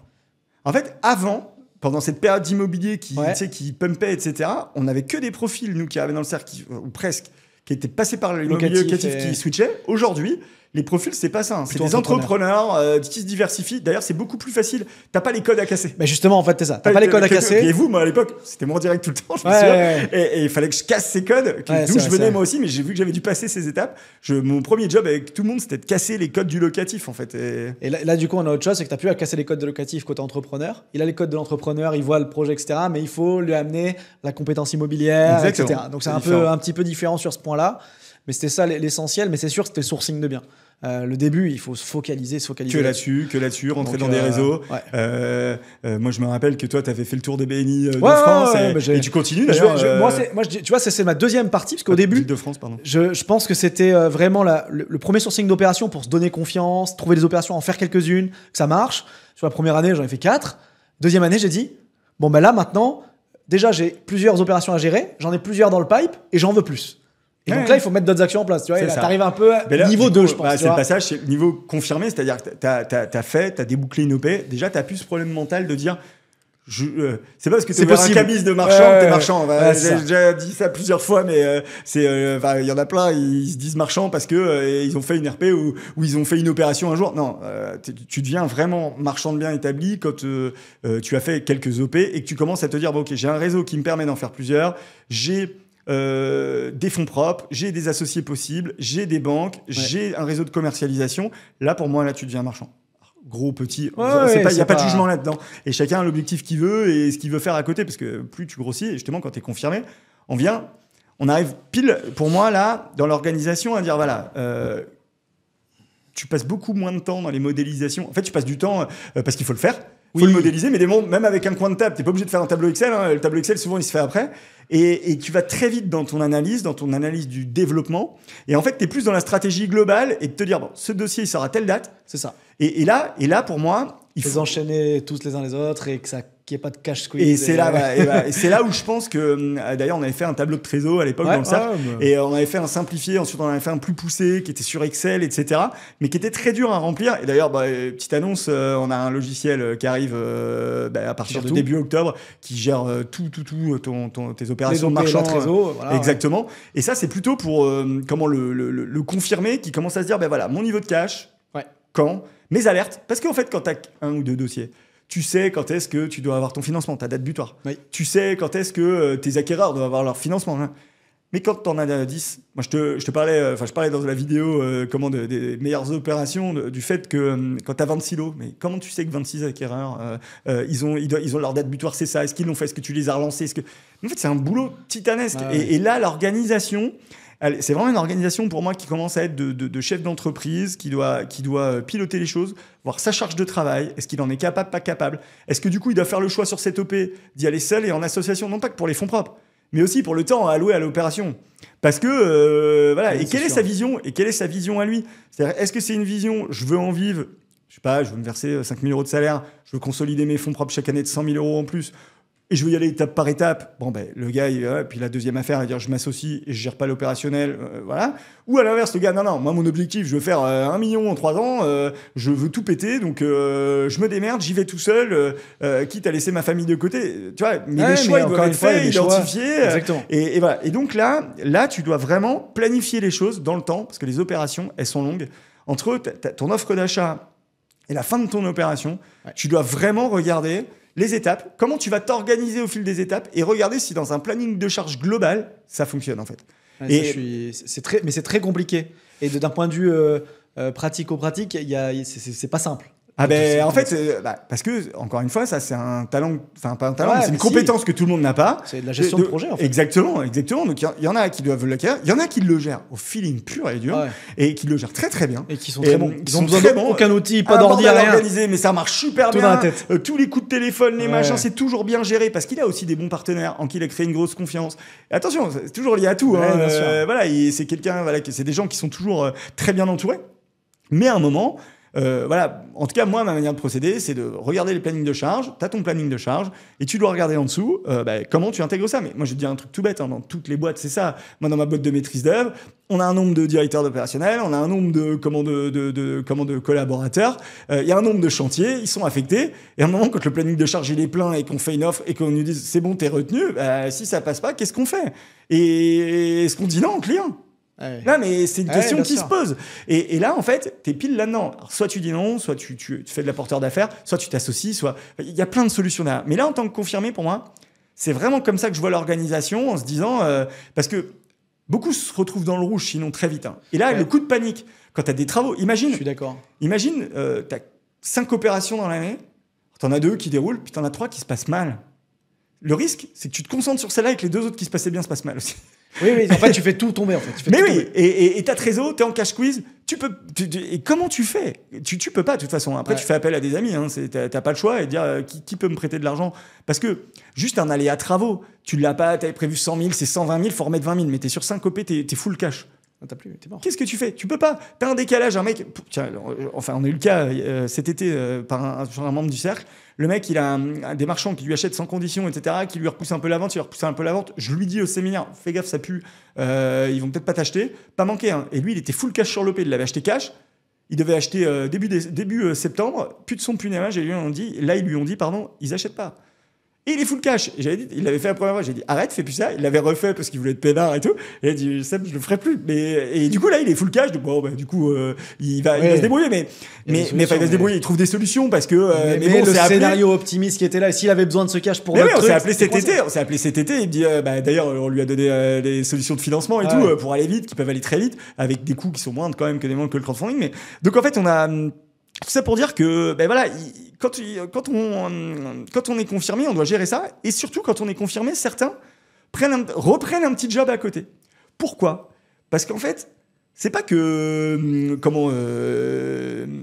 En fait, avant, pendant cette période d'immobilier qui pumpait, etc., on n'avait que des profils, nous, qui arrivaient dans le cercle, ou presque, qui étaient passés par l'immobilier locatif qui switchaient. Aujourd'hui, les profils, c'est pas ça. Hein. C'est des entrepreneurs qui se diversifient. D'ailleurs, c'est beaucoup plus facile. T'as pas les codes à casser. Mais justement, en fait, c'est ça. T'as pas les codes à casser. Et vous, moi, à l'époque, c'était moi en direct tout le temps, je me souviens. Et il fallait que je casse ces codes. D'où je venais moi aussi, mais j'ai vu que j'avais dû passer ces étapes. Mon premier job avec tout le monde, c'était de casser les codes du locatif, en fait. Et là, du coup, on a autre chose, c'est que t'as plus à casser les codes de locatif côté entrepreneur. Il a les codes de l'entrepreneur, il voit le projet, etc. Mais il faut lui amener la compétence immobilière, etc. Donc, c'est un petit peu différent sur ce point-là. Mais c'était ça l'essentiel. Mais c'est sûr, c'était le sourcing de biens. Le début, il faut se focaliser. Que là-dessus, rentrer dans des réseaux. Moi, je me rappelle que toi, tu avais fait le tour des BNI de France et tu continues d'ailleurs. Tu vois, c'est ma deuxième partie, parce qu'au début, de France, pardon. Je pense que c'était vraiment le premier sourcing d'opération pour se donner confiance, trouver des opérations, en faire quelques-unes, que ça marche. Sur la première année, j'en ai fait 4. Deuxième année, j'ai dit, là, maintenant, déjà, j'ai plusieurs opérations à gérer, j'en ai plusieurs dans le pipe et j'en veux plus. Et donc là, il faut mettre d'autres actions en place. Tu vois, t'arrives un peu niveau 2, je pense. C'est le passage, c'est niveau confirmé, c'est-à-dire que t'as débouclé une OP. Déjà, t'as plus ce problème mental de dire c'est pas parce que t'es ouvert un cabis de marchand que t'es marchand. J'ai déjà dit ça plusieurs fois, mais il y en a plein, ils se disent marchands parce que ils ont fait une RP ou ils ont fait une opération un jour. Non, tu deviens vraiment marchand de biens établi quand tu as fait quelques OP et que tu commences à te dire, bon, ok, j'ai un réseau qui me permet d'en faire plusieurs, j'ai des fonds propres, j'ai des associés possibles, j'ai des banques, j'ai un réseau de commercialisation. Là, pour moi, là, tu deviens marchand. Gros, petit, il n'y a pas de jugement là-dedans. Et chacun a l'objectif qu'il veut et ce qu'il veut faire à côté, parce que plus tu grossis, et justement, quand tu es confirmé, on arrive pile, pour moi, là, dans l'organisation, à dire, voilà, tu passes beaucoup moins de temps dans les modélisations. En fait, tu passes du temps parce qu'il faut le faire. Il faut le modéliser, mais même avec un coin de table, tu n'es pas obligé de faire un tableau Excel. Hein. Le tableau Excel, souvent, il se fait après. Et tu vas très vite dans ton analyse du développement. Et en fait, tu es plus dans la stratégie globale et de te dire, bon, ce dossier, il sort à telle date. C'est ça. Et là, pour moi, il faut enchaîner tous les uns les autres et qu'il n'y ait pas de cash squeeze. Et c'est là où je pense que, d'ailleurs, on avait fait un tableau de trésor à l'époque dans le cercle. Et on avait fait un simplifié, ensuite on avait fait un plus poussé qui était sur Excel, etc. Mais qui était très dur à remplir. Et d'ailleurs, petite annonce, on a un logiciel qui arrive à partir de début octobre qui gère tes opérations de marchand. Trésor, voilà, exactement. Et ça, c'est plutôt pour le confirmer, qui commence à se dire, voilà, mon niveau de cash, quand, mes alertes. Parce qu'en fait, quand tu as un ou deux dossiers, tu sais quand est-ce que tu dois avoir ton financement, ta date butoir. Oui. Tu sais quand est-ce que tes acquéreurs doivent avoir leur financement. Hein. Mais quand tu en as 10, moi je parlais dans la vidéo des meilleures opérations, du fait que quand tu as 26 lots, mais comment tu sais que 26 acquéreurs, ils ont leur date butoir, c'est ça? Est-ce qu'ils l'ont fait? Est-ce que tu les as relancés? En fait, c'est un boulot titanesque. Et là, l'organisation... C'est vraiment une organisation pour moi qui commence à être de chef d'entreprise, qui doit piloter les choses, voir sa charge de travail. Est-ce qu'il en est capable, pas capable? Est-ce que du coup, il doit faire le choix sur cette OP d'y aller seul et en association, non pas que pour les fonds propres, mais aussi pour le temps alloué à l'opération. Parce que, voilà, et quelle est sa vision? Et quelle est sa vision à lui? C'est-à-dire, est-ce que c'est une vision, je veux en vivre, je sais pas, je veux me verser 5 000 € de salaire, je veux consolider mes fonds propres chaque année de 100 000 € en plus, et je veux y aller étape par étape. Bon, le gars, puis la deuxième affaire, il va dire je m'associe et je gère pas l'opérationnel, voilà. Ou à l'inverse, le gars, non, moi, mon objectif, je veux faire 1 million en 3 ans, je veux tout péter, donc je me démerde, j'y vais tout seul, quitte à laisser ma famille de côté. Tu vois, mais les choix, ils doivent être faits, identifiés. Exactement. Et voilà. Et donc là, tu dois vraiment planifier les choses dans le temps, parce que les opérations, elles sont longues. Entre ton offre d'achat et la fin de ton opération, tu dois vraiment regarder les étapes, comment tu vas t'organiser au fil des étapes et regarder si dans un planning de charge global, ça fonctionne en fait. Mais c'est très compliqué. Et d'un point de vue pratico-pratique, c'est pas simple. En fait, parce que, encore une fois, ça, c'est un talent, enfin, pas un talent, mais c'est une compétence que tout le monde n'a pas. C'est de la gestion de projet, en fait. Exactement. Donc, il y en a qui doivent l'acquérir. Il y en a qui le gèrent au feeling pur et dur, et qui le gèrent très, très bien. Et qui sont très bons. Ils ont besoin d'aucun outil, pas d'ordi, rien. Organisé, mais ça marche super bien. Dans la tête. Tous les coups de téléphone, les machins, c'est toujours bien géré, parce qu'il a aussi des bons partenaires en qui il a créé une grosse confiance. Et attention, c'est toujours lié à tout. Voilà, c'est quelqu'un, c'est des gens qui sont toujours très bien entourés. Mais à un moment, voilà, en tout cas, moi, ma manière de procéder, c'est de regarder les plannings de charge. Tu as ton planning de charge et tu dois regarder en dessous comment tu intègres ça. Mais moi, je vais te dire un truc tout bête, dans toutes les boîtes, c'est ça. Moi, dans ma boîte de maîtrise d'œuvre, on a un nombre de directeurs d'opérationnel, on a un nombre de collaborateurs, il y a un nombre de chantiers, ils sont affectés. Et à un moment, quand le planning de charge il est plein et qu'on fait une offre et qu'on nous dise c'est bon, t'es retenu, si ça passe pas, qu'est-ce qu'on fait? Et est-ce qu'on dit non au client? Non, mais c'est une question qui se pose. Et là, en fait, t'es pile là-dedans. Alors, soit tu dis non, soit tu fais de la porteur d'affaires, soit tu t'associes, soit... Il y a plein de solutions là. Mais là, en tant que confirmé, pour moi, c'est vraiment comme ça que je vois l'organisation, en se disant... parce que beaucoup se retrouvent dans le rouge, sinon très vite. Hein. Et là, le coup de panique, quand t'as des travaux... Imagine, je suis d'accord. Imagine, t'as 5 opérations dans l'année, t'en as 2 qui déroulent, puis t'en as 3 qui se passent mal. Le risque, c'est que tu te concentres sur celle-là et que les 2 autres qui se passaient bien se passent mal aussi. Oui, en fait, tu fais tout tomber. En fait. Et ta trésor, t'es en cash squeeze, et comment tu fais? Tu peux pas, de toute façon. Après, tu fais appel à des amis, hein, t'as pas le choix et dire qui peut me prêter de l'argent? Parce que juste un aléa travaux, tu l'as pas, t'avais prévu 100 000, c'est 120 000, faut remettre 20 000, mais t'es sur 5 OP, t'es full cash. T'es mort. Qu'est-ce que tu fais? Tu peux pas. T'as un décalage, un mec. Tiens, enfin, on a eu le cas cet été sur un membre du cercle. Le mec, il a des marchands qui lui achètent sans condition, etc., qui lui repoussent un peu la vente, il lui repousse un peu la vente. Je lui dis au séminaire, fais gaffe, ça pue. Ils vont peut-être pas t'acheter. Pas manquer. Hein. Et lui, il était full cash sur l'OP. Il l'avait acheté cash. Il devait acheter début septembre. Plus de son, plus d'image. Et ils lui ont dit, pardon, ils achètent pas. Et il est full cash. Et j'avais dit, il l'avait fait la première fois. J'ai dit, arrête, fais plus ça. Il l'avait refait parce qu'il voulait être peinard et tout. Et il a dit, Seb, je le ferai plus. Et du coup, là, il est full cash. Donc, bon, du coup, il va se débrouiller. Mais il va se débrouiller. Il trouve des solutions parce que, mais bon, le scénario optimiste qui était là, et s'il avait besoin de ce cash pour notre truc. On s'est appelé cet été. Il me dit, d'ailleurs, on lui a donné des solutions de financement et tout, pour aller vite, qui peuvent aller très vite, avec des coûts qui sont moindres quand même que le crowdfunding. Mais, donc, en fait, on a, tout ça pour dire que, voilà, quand on est confirmé, on doit gérer ça. Et surtout, quand on est confirmé, certains reprennent un petit job à côté. Pourquoi ? Parce qu'en fait, c'est pas que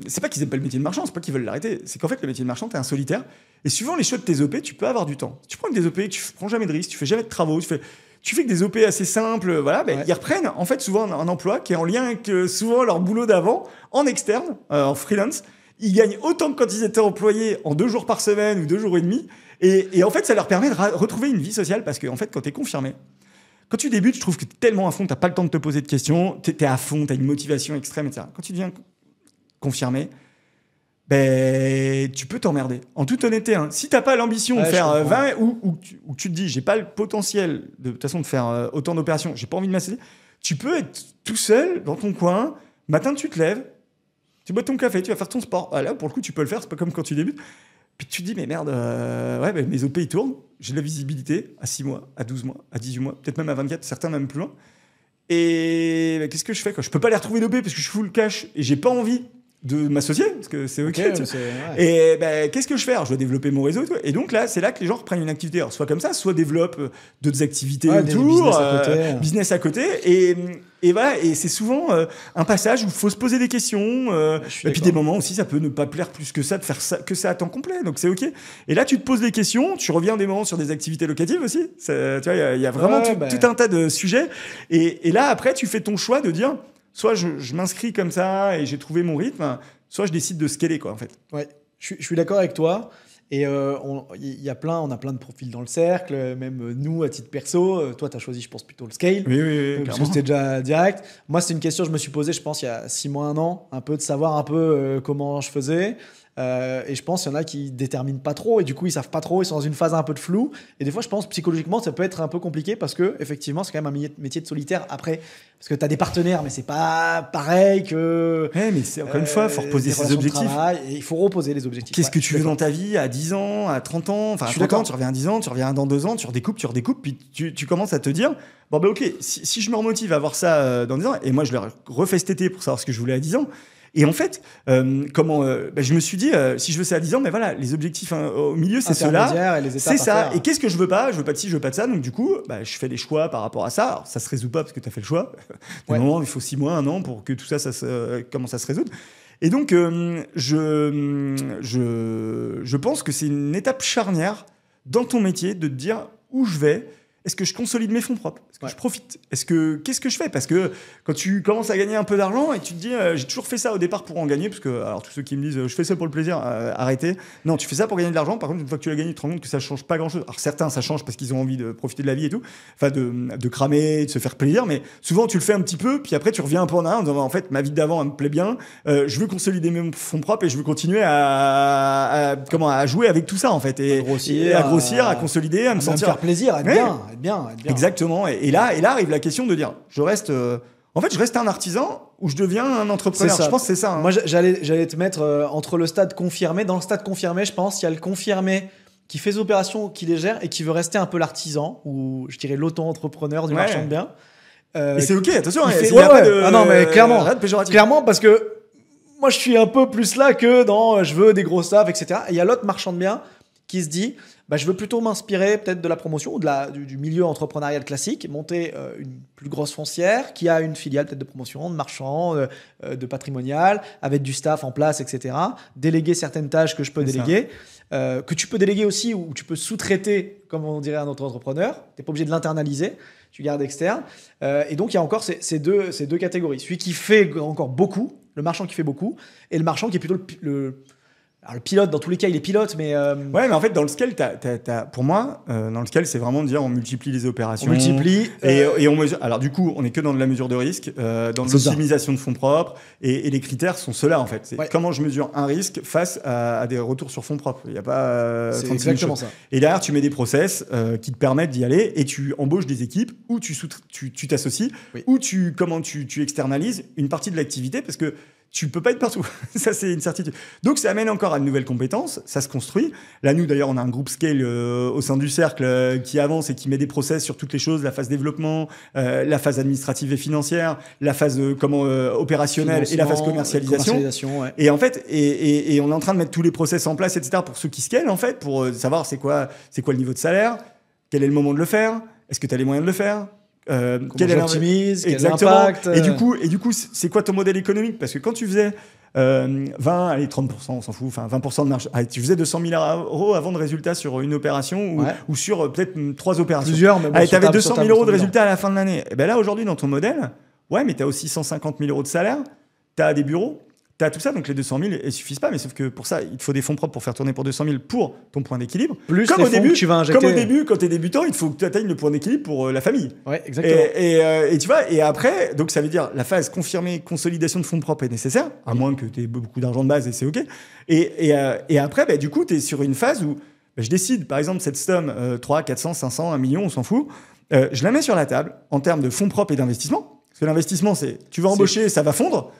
c'est pas qu'ils aiment pas le métier de marchand, c'est pas qu'ils veulent l'arrêter. C'est qu'en fait, le métier de marchand, t'es un solitaire. Et suivant les choix de tes OP, tu peux avoir du temps. Tu prends que des OP, tu prends jamais de risques, tu fais jamais de travaux, tu fais que des OP assez simples, voilà, ils reprennent en fait souvent un emploi qui est en lien avec souvent leur boulot d'avant, en externe, en freelance. Ils gagnent autant que quand ils étaient employés en 2 jours par semaine ou 2 jours et demi. Et en fait, ça leur permet de retrouver une vie sociale parce que en fait, quand t'es confirmé, quand tu débutes, je trouve que t'es tellement à fond, t'as pas le temps de te poser de questions, t'es à fond, t'as une motivation extrême, etc. Quand tu deviens confirmé, tu peux t'emmerder. En toute honnêteté, hein. Si t'as pas l'ambition de faire 20 ou tu te dis, j'ai pas le potentiel de toute façon de faire autant d'opérations, j'ai pas envie de m'asseoir, tu peux être tout seul dans ton coin. Matin, tu te lèves, tu bois ton café, tu vas faire ton sport. Là, pour le coup, tu peux le faire, c'est pas comme quand tu débutes. Puis tu te dis, mais merde, mes OP, ils tournent, j'ai de la visibilité à 6 mois, à 12 mois, à 18 mois, peut-être même à 24, certains même plus loin. Et qu'est-ce que je fais, quoi ? Je peux pas les retrouver d'OP parce que je suis full cash et j'ai pas envie de m'associer parce que c'est ok. Et qu'est-ce que je fais ? Alors, je dois développer mon réseau et tout. Et donc là, c'est là que les gens reprennent une activité. Alors, soit comme ça, soit développent d'autres activités autour, business à côté. Et voilà. Et c'est souvent un passage où il faut se poser des questions. Et puis des moments aussi, ça peut ne pas plaire plus que ça de faire ça, que ça à temps complet. Donc c'est ok. Et là, tu te poses des questions. Tu reviens des moments sur des activités locatives aussi. Tu vois, il y a vraiment tout un tas de sujets. Et là, après, tu fais ton choix de dire. Soit je m'inscris comme ça et j'ai trouvé mon rythme, soit je décide de scaler, quoi, en fait. Ouais, je suis d'accord avec toi. Et on a plein de profils dans le cercle, même nous, à titre perso. Toi, tu as choisi, je pense, plutôt le scale. Oui, parce que c'était déjà direct. Moi, c'est une question que je me suis posée, je pense, il y a 6 mois, 1 an, un peu de savoir un peu comment je faisais. Et je pense qu'il y en a qui déterminent pas trop et du coup ils savent pas trop, ils sont dans une phase un peu de flou et des fois je pense psychologiquement ça peut être un peu compliqué parce que effectivement c'est quand même un métier de solitaire après parce que tu as des partenaires mais c'est pas pareil que mais c'est encore une fois faut reposer ses objectifs et il faut reposer les objectifs. Qu'est-ce que tu veux dans ta vie à 10 ans, à 30 ans, enfin à 30 ans, tu reviens à 10 ans, tu reviens dans 2 ans, tu redécoupes puis tu commences à te dire bon ok, si je me remotive à voir ça dans 10 ans et moi je l'ai refait cet été pour savoir ce que je voulais à 10 ans. Et en fait, je me suis dit, si je veux ça à 10 ans, mais voilà, les objectifs au milieu, c'est ceux-là. C'est ça. Et qu'est-ce que je veux pas ? Je veux pas de ci, je veux pas de ça. Donc du coup, je fais des choix par rapport à ça. Alors, ça se résout pas parce que tu as fait le choix. Des moments, il faut 6 mois, 1 an pour que tout ça commence à se résoudre. Et donc, je pense que c'est une étape charnière dans ton métier de te dire où je vais. Est-ce que je consolide mes fonds propres ? Est-ce que je profite ? Qu'est-ce que je fais ? Parce que quand tu commences à gagner un peu d'argent et tu te dis j'ai toujours fait ça au départ pour en gagner, parce que alors tous ceux qui me disent je fais ça pour le plaisir, arrêtez. Non, tu fais ça pour gagner de l'argent. Par contre, une fois que tu l'as gagné, tu te rends compte que ça change pas grand-chose. Alors certains ça change parce qu'ils ont envie de profiter de la vie et tout, enfin de cramer, de se faire plaisir, mais souvent tu le fais un petit peu, puis après tu reviens un peu en arrière en disant en fait ma vie d'avant elle me plaît bien, je veux consolider mes fonds propres et je veux continuer à jouer avec tout ça en fait et à grossir, à consolider, à me sentir faire plaisir, à être bien. Exactement. Et là arrive la question de dire, je reste un artisan ou je deviens un entrepreneur. Je pense que c'est ça. Hein. Moi, j'allais te mettre entre le stade confirmé. Dans le stade confirmé, je pense, il y a le confirmé qui fait des opérations, qui les gère et qui veut rester un peu l'artisan ou je dirais l'auto-entrepreneur du marchand de biens. Et c'est ok, attention. Non, mais clairement, parce que moi, je suis un peu plus là que dans je veux des gros staffs, etc. Et il y a l'autre marchand de biens qui se dit je veux plutôt m'inspirer peut-être de la promotion ou du milieu entrepreneurial classique, monter une plus grosse foncière qui a une filiale peut-être de promotion, de marchand, de patrimonial, avec du staff en place, etc. Déléguer certaines tâches que je peux déléguer, que tu peux déléguer aussi ou tu peux sous-traiter, comme on dirait à un autre entrepreneur. Tu n'es pas obligé de l'internaliser, tu gardes externe. Et donc, il y a encore ces deux catégories. Celui qui fait encore beaucoup, le marchand qui fait beaucoup, et le marchand qui est plutôt Alors, le pilote, dans tous les cas, il est pilote, mais. Ouais, mais en fait, dans le scale, pour moi, dans le scale, c'est vraiment de dire on multiplie les opérations. On multiplie. Et on mesure. Alors, du coup, on n'est que dans de la mesure de risque, dans l'optimisation de fonds propres. Et les critères sont ceux-là, en fait. C'est comment je mesure un risque face à des retours sur fonds propres. Il n'y a pas. C'est exactement ça. Et derrière, tu mets des process qui te permettent d'y aller et tu embauches des équipes où tu t'associes, où tu externalises une partie de l'activité parce que tu peux pas être partout. Ça, c'est une certitude. Donc, ça amène encore à de nouvelles compétences. Ça se construit. Là, nous, d'ailleurs, on a un groupe scale au sein du cercle qui avance et qui met des process sur toutes les choses, la phase développement, la phase administrative et financière, la phase opérationnelle et la phase commercialisation. Et en fait, et on est en train de mettre tous les process en place, etc. pour ceux qui scalent, en fait, pour savoir c'est quoi le niveau de salaire, quel est le moment de le faire, est-ce que tu as les moyens de le faire. Quel optimise, quel impact. Et du coup, c'est quoi ton modèle économique? Parce que quand tu faisais 20, allez, 30%, on s'en fout, enfin 20% de marge, tu faisais 200 000 € avant de résultat sur une opération ou sur peut-être 3 opérations. Plusieurs, mais bon, tu avais 200 000 € de résultat à la fin de l'année. Et ben là, aujourd'hui, dans ton modèle, mais tu as aussi 150 000 € de salaire, tu as des bureaux, tu as tout ça, donc les 200 000 ne suffisent pas, mais sauf que pour ça, il te faut des fonds propres pour faire tourner pour 200 000 pour ton point d'équilibre. Plus comme au début, tu vas injecter. Comme au début, quand tu es débutant, il faut que tu atteignes le point d'équilibre pour la famille. Ouais, exactement. Et tu vois, et après, donc ça veut dire la phase confirmée, consolidation de fonds propres est nécessaire, à moins que tu aies beaucoup d'argent de base et c'est OK. Et après, du coup, tu es sur une phase où je décide, par exemple, cette somme, 300, 400, 500, 1 million, on s'en fout, je la mets sur la table en termes de fonds propres et d'investissement. Parce que l'investissement, c'est tu vas embaucher, ça va fondre.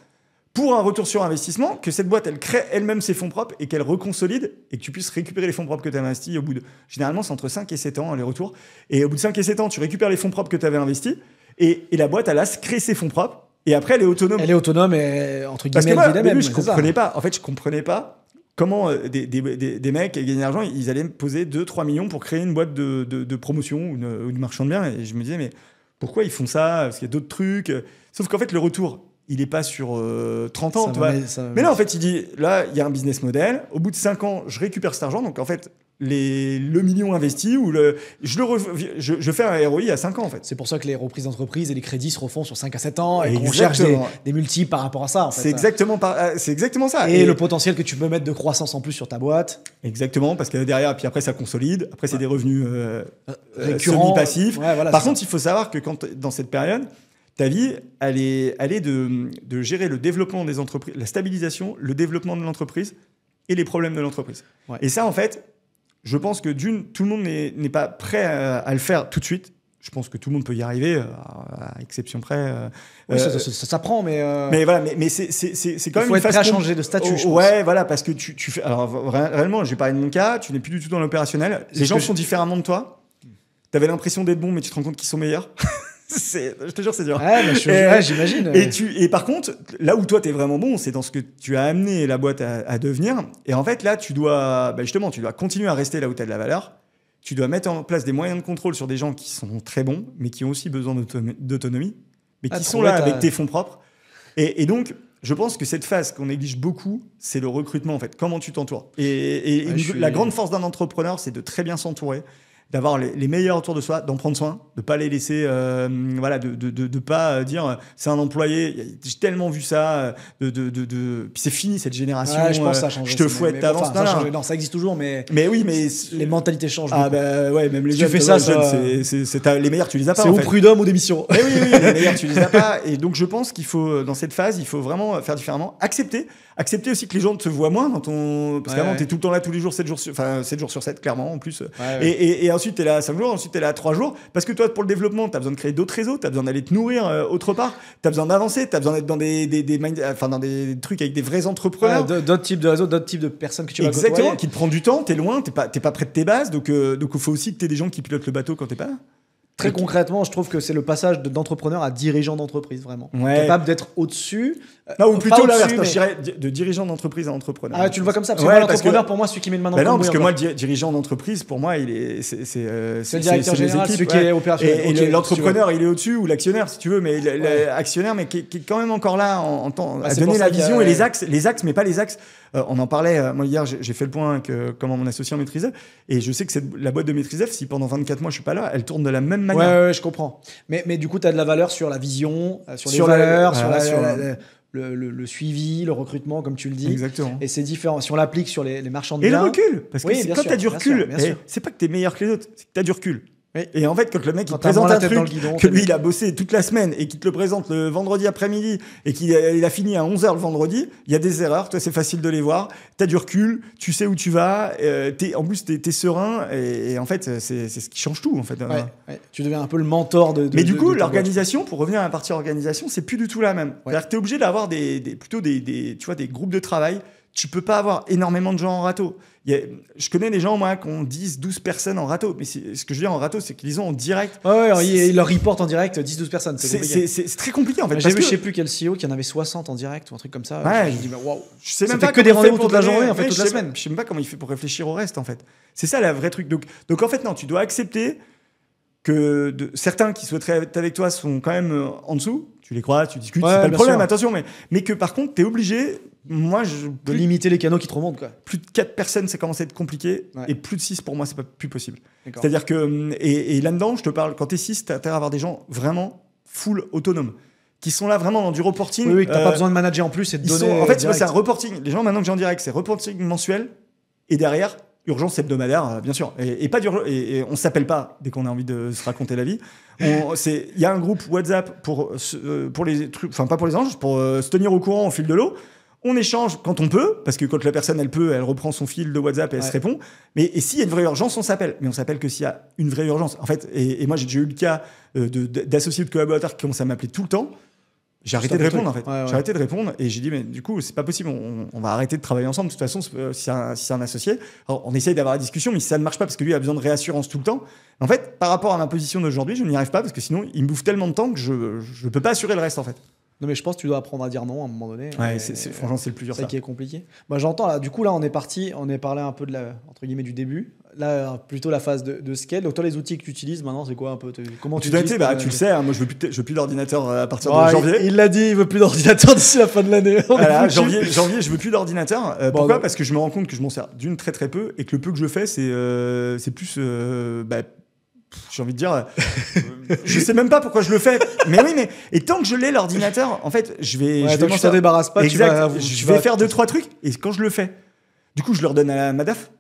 Pour un retour sur investissement, que cette boîte, elle crée elle-même ses fonds propres et qu'elle reconsolide et que tu puisses récupérer les fonds propres que tu as investis au bout de... Généralement, c'est entre 5 et 7 ans, les retours. Et au bout de 5 et 7 ans, tu récupères les fonds propres que tu avais investis et la boîte, elle a créé ses fonds propres et après, elle est autonome. Elle est autonome et, entre guillemets, parce que elle vit d'elle-même. Je comprenais pas comment des mecs qui gagnaient de l'argent, ils allaient me poser 2-3 millions pour créer une boîte de promotion ou de marchand de biens. Et je me disais, mais pourquoi ils font ça? Parce qu'il y a d'autres trucs. Sauf qu'en fait, le retour... il n'est pas sur 30 ans. Mais là, en fait, il dit, là, il y a un business model. Au bout de 5 ans, je récupère cet argent. Donc, en fait, le million investi, je fais un ROI à 5 ans, en fait. C'est pour ça que les reprises d'entreprise et les crédits se refont sur 5 à 7 ans et qu'on cherche des multiples par rapport à ça. En fait. C'est exactement ça. Et le potentiel que tu peux mettre de croissance en plus sur ta boîte. Exactement, parce que derrière, puis après, ça consolide. Après, c'est des revenus récurrents, semi-passifs. Par contre, il faut savoir que dans cette période, ta vie, elle est de gérer le développement des entreprises, la stabilisation, le développement de l'entreprise et les problèmes de l'entreprise. Ouais. Et ça, en fait, je pense que tout le monde n'est pas prêt à le faire tout de suite. Je pense que tout le monde peut y arriver, à exception près. Oui, ça s'apprend, mais... Mais voilà, mais c'est quand même une phase... Il faut être prêt à changer de statut, je pense. Ouais, voilà, parce que tu fais... Alors, réellement, je vais parler de mon cas, tu n'es plus du tout dans l'opérationnel. Les gens sont différemment de toi. Tu avais l'impression d'être bon, mais tu te rends compte qu'ils sont meilleurs. Je te jure, c'est dur. Ouais, j'imagine. Et par contre, là où toi, tu es vraiment bon, c'est dans ce que tu as amené la boîte à devenir. Et en fait, là, tu dois continuer à rester là où tu as de la valeur. Tu dois mettre en place des moyens de contrôle sur des gens qui sont très bons, mais qui ont aussi besoin d'autonomie, mais qui sont là avec tes fonds propres. Et donc, je pense que cette phase qu'on néglige beaucoup, c'est le recrutement, en fait. Comment tu t'entoures. La grande force d'un entrepreneur, c'est de très bien s'entourer, d'avoir les meilleurs autour de soi, d'en prendre soin, de pas les laisser, de pas dire c'est un employé. J'ai tellement vu ça, puis c'est fini cette génération. Ouais, je pense que ça a changé. Je te fouette, t'avances. Non, ça existe toujours, mais oui, mais les mentalités changent. Ah bah ouais, même les si jeunes. Tu fais ça, les meilleurs, tu les as pas. C'est ou prud'homme ou démission. Mais oui, les meilleurs, tu les as pas. Et donc je pense qu'il faut dans cette phase, il faut vraiment faire différemment, accepter aussi que les gens te voient moins parce qu'avant t'es tout le temps là tous les jours, 7 jours sur 7 clairement en plus. Et ensuite t'es là 5 jours, ensuite t'es là 3 jours parce que toi pour le développement t'as besoin de créer d'autres réseaux, t'as besoin d'aller te nourrir autre part, t'as besoin d'avancer, t'as besoin d'être dans dans des trucs avec des vrais entrepreneurs, d'autres types de réseaux, d'autres types de personnes que tu vas côtoyer. Exactement, qui te prend du temps, t'es loin, t'es pas près de tes bases, donc il faut aussi que t'aies des gens qui pilotent le bateau quand t'es pas là. Très concrètement, je trouve que c'est le passage d'entrepreneur à dirigeant d'entreprise, vraiment. Capable d'être au-dessus. Non, ou plutôt l'inverse, je dirais de dirigeant d'entreprise à entrepreneur. Ah, tu le vois comme ça? Parce que moi, l'entrepreneur, pour moi, celui qui met une main dans le cambouis. Non, parce que moi, le dirigeant d'entreprise, pour moi, c'est le directeur général, celui qui est opérationnel. Et l'entrepreneur, il est au-dessus, ou l'actionnaire, si tu veux, mais l'actionnaire, mais qui est quand même encore là à donner la vision et les axes, mais pas les axes. On en parlait, moi hier j'ai fait le point avec comment mon associé en maîtrise et je sais que la boîte de maîtrise F, si pendant 24 mois je suis pas là, elle tourne de la même manière. Ouais, je comprends. Mais du coup, tu as de la valeur sur la vision, sur les valeurs, le suivi, le recrutement, comme tu le dis. Exactement. Et c'est différent. Si on l'applique sur les marchands de Et biens... le recul, parce que quand tu as du recul, bien sûr. c'est pas que tu es meilleur que les autres, c'est que tu as du recul. Oui. Et en fait, quand le mec il Quand te t'as présente moins la un tête truc dans le guidon, que lui il a bossé toute la semaine et qu'il te le présente le vendredi après-midi et qu'il a fini à 11h le vendredi, il y a des erreurs, toi c'est facile de les voir, tu as du recul, tu sais où tu vas, en plus tu es serein et en fait c'est ce qui change tout en fait. Ouais. Tu deviens un peu le mentor de Mais du coup, de l'organisation, pour revenir à la partie organisation, c'est plus du tout la même. C'est-à-dire que tu es obligé d'avoir plutôt des groupes de travail. Tu peux pas avoir énormément de gens en râteau. Je connais des gens, moi, qui ont 10, 12 personnes en râteau. Mais ce que je veux dire en râteau, c'est qu'ils ont en direct. Ils leur reportent en direct 10-12 personnes. C'est très compliqué, en fait. J'ai vu, je sais plus quel CEO qui en avait 60 en direct ou un truc comme ça. Ouais. Je me dis, waouh. Je sais même pas que des rendez-vous toute la journée, en fait, toute la semaine. Je sais même pas comment il fait pour réfléchir au reste, en fait. C'est ça, le vrai truc. Donc, en fait, non, tu dois accepter que certains qui souhaiteraient être avec toi sont quand même en dessous. Tu les crois, tu discutes, c'est pas le problème, sûr. Attention. Mais que par contre, tu es obligé. De limiter les canaux qui te remontent, quoi. Plus de 4 personnes, ça commence à être compliqué. Ouais. Et plus de 6, pour moi, c'est pas plus possible. C'est-à-dire que. Et là-dedans, je te parle, quand tu es 6, tu as intérêt à avoir des gens vraiment full autonomes. Qui sont là vraiment dans du reporting. Oui, que tu n'as pas besoin de manager en plus et de donner. En fait, c'est un reporting. Les gens, maintenant que j'ai en direct, c'est reporting mensuel. Et derrière, urgence hebdomadaire, bien sûr. Et pas et on ne s'appelle pas dès qu'on a envie de se raconter la vie. Il y a un groupe WhatsApp pour les trucs. Enfin, pas pour les anges, pour se tenir au courant au fil de l'eau. On échange quand on peut, parce que quand la personne elle peut, elle reprend son fil de WhatsApp et elle se répond. Et s'il y a une vraie urgence, on s'appelle. Mais on s'appelle que s'il y a une vraie urgence. En fait, et moi j'ai déjà eu le cas d'associés de collaborateurs qui commencent à m'appeler tout le temps. J'ai arrêté de répondre en fait. J'ai arrêté de répondre et j'ai dit mais du coup c'est pas possible. On va arrêter de travailler ensemble. De toute façon, si c'est un associé, alors, on essaye d'avoir la discussion, mais si ça ne marche pas parce que lui a besoin de réassurance tout le temps. En fait, par rapport à ma position d'aujourd'hui, je n'y arrive pas parce que sinon il me bouffe tellement de temps que je peux pas assurer le reste en fait. Non mais je pense que tu dois apprendre à dire non à un moment donné. Ouais, franchement c'est le plus dur. C'est ça qui est compliqué. Bah, j'entends là. Du coup là on est parlé un peu de entre guillemets du début. Là plutôt la phase de scale. Donc toi les outils que tu utilises maintenant c'est quoi un peu comment tu utilises tu le sais. Hein, moi je veux plus d'ordinateur à partir de janvier. Il l'a dit, il veut plus d'ordinateur d'ici la fin de l'année. Voilà, janvier je veux plus d'ordinateur. Pourquoi ? Parce que je me rends compte que je m'en sers d'une très très peu et que le peu que je fais c'est plus j'ai envie de dire, je sais même pas pourquoi je le fais, mais oui, et tant que je l'ai l'ordinateur, en fait, je vais tant que tu t'en débarrasses pas, je vais faire 2-3 trucs, et quand je le fais, du coup, je leur donne à ma DAF,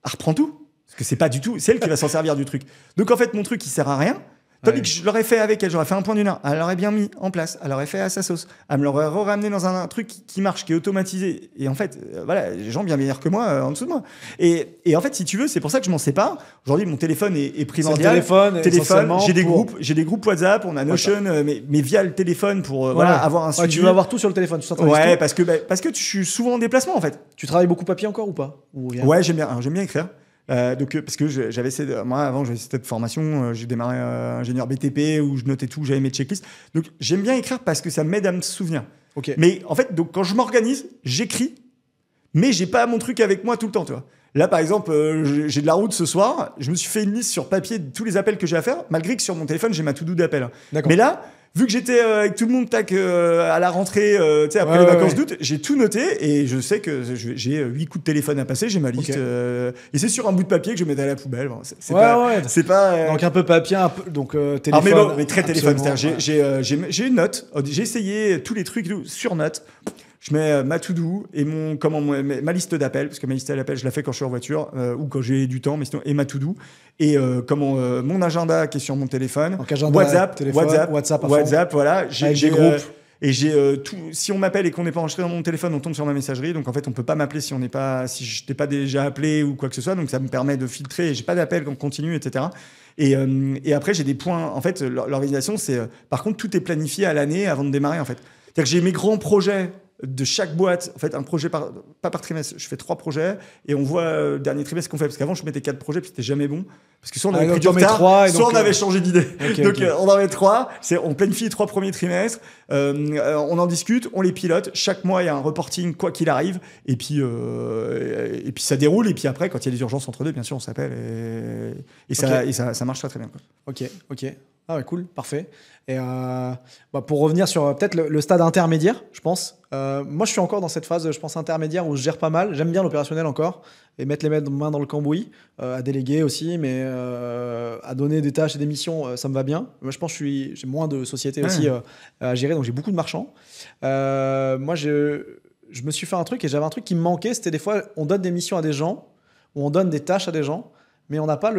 elle reprend tout, parce que c'est pas du tout, c'est elle qui va s'en servir du truc. Donc en fait, mon truc, il sert à rien. Tandis que je l'aurais fait avec elle, j'aurais fait un point d'une heure, elle l'aurait bien mis en place, elle l'aurait fait à sa sauce, elle me l'aurait ramené dans un truc qui marche, qui est automatisé. Et en fait, voilà, les gens bien meilleurs que moi en dessous de moi. Et en fait, si tu veux, c'est pour ça que je m'en sépare. Aujourd'hui, mon téléphone est primordial. Téléphone, j'ai des groupes WhatsApp, on a Notion, mais via le téléphone pour avoir un suivi. Tu veux avoir tout sur le téléphone, tu ouais, parce que je suis souvent en déplacement en fait. Tu travailles beaucoup papier encore ou pas Ouais, j'aime bien écrire. Parce que j'avais moi avant j'avais cette formation, j'ai démarré ingénieur BTP où je notais tout, j'avais mes checklists. Donc j'aime bien écrire parce que ça m'aide à me souvenir. Okay. Mais en fait, donc quand je m'organise, j'écris, mais j'ai pas mon truc avec moi tout le temps, tu vois. Là, par exemple, j'ai de la route ce soir. Je me suis fait une liste sur papier de tous les appels que j'ai à faire, malgré que sur mon téléphone j'ai ma to-do d'appels. Mais là, vu que j'étais avec tout le monde à la rentrée, après les vacances d'août, j'ai tout noté et je sais que j'ai 8 coups de téléphone à passer, j'ai ma liste. Et c'est sur un bout de papier que je mettais à la poubelle. Bon, c'est pas. Donc un peu papier, donc téléphone. Mais très téléphone. J'ai une note. J'ai essayé tous les trucs sur note. Je mets ma to-do et ma liste d'appels, parce que ma liste d'appels, je la fais quand je suis en voiture ou quand j'ai du temps, mais sinon, et ma to-do. Et mon agenda qui est sur mon téléphone. Donc agenda, WhatsApp, voilà. J'ai des groupes. Et j'ai tout. Si on m'appelle et qu'on n'est pas enregistré dans mon téléphone, on tombe sur ma messagerie. Donc en fait, on peut pas m'appeler si je t'ai pas déjà appelé ou quoi que ce soit. Donc ça me permet de filtrer. Et j'ai pas d'appel qu'on continue, etc. Et après, j'ai des points. En fait, l'organisation, c'est par contre tout est planifié à l'année avant de démarrer. En fait, c'est-à-dire que j'ai mes grands projets de chaque boîte, en fait, un projet pas par trimestre, je fais 3 projets et on voit le dernier trimestre qu'on fait, parce qu'avant je mettais 4 projets puis c'était jamais bon, parce que soit on avait pris du retard, soit on avait changé d'idée. Donc on en met 3, on planifie les 3 premiers trimestres, on en discute, on les pilote, chaque mois il y a un reporting quoi qu'il arrive, et puis ça déroule, et puis après quand il y a des urgences entre deux, bien sûr on s'appelle et ça marche très très bien, quoi. Ok. Ah ouais, cool, parfait. Et pour revenir sur peut-être le stade intermédiaire, je pense. Moi, je suis encore dans cette phase, je pense, intermédiaire où je gère pas mal. J'aime bien l'opérationnel encore et mettre les mains dans le cambouis, à déléguer aussi, mais à donner des tâches et des missions, ça me va bien. Moi, je pense que j'ai moins de sociétés aussi à gérer, donc j'ai beaucoup de marchands. Moi, je me suis fait un truc et j'avais un truc qui me manquait. C'était des fois, on donne des missions à des gens, ou on donne des tâches à des gens, mais on n'a pas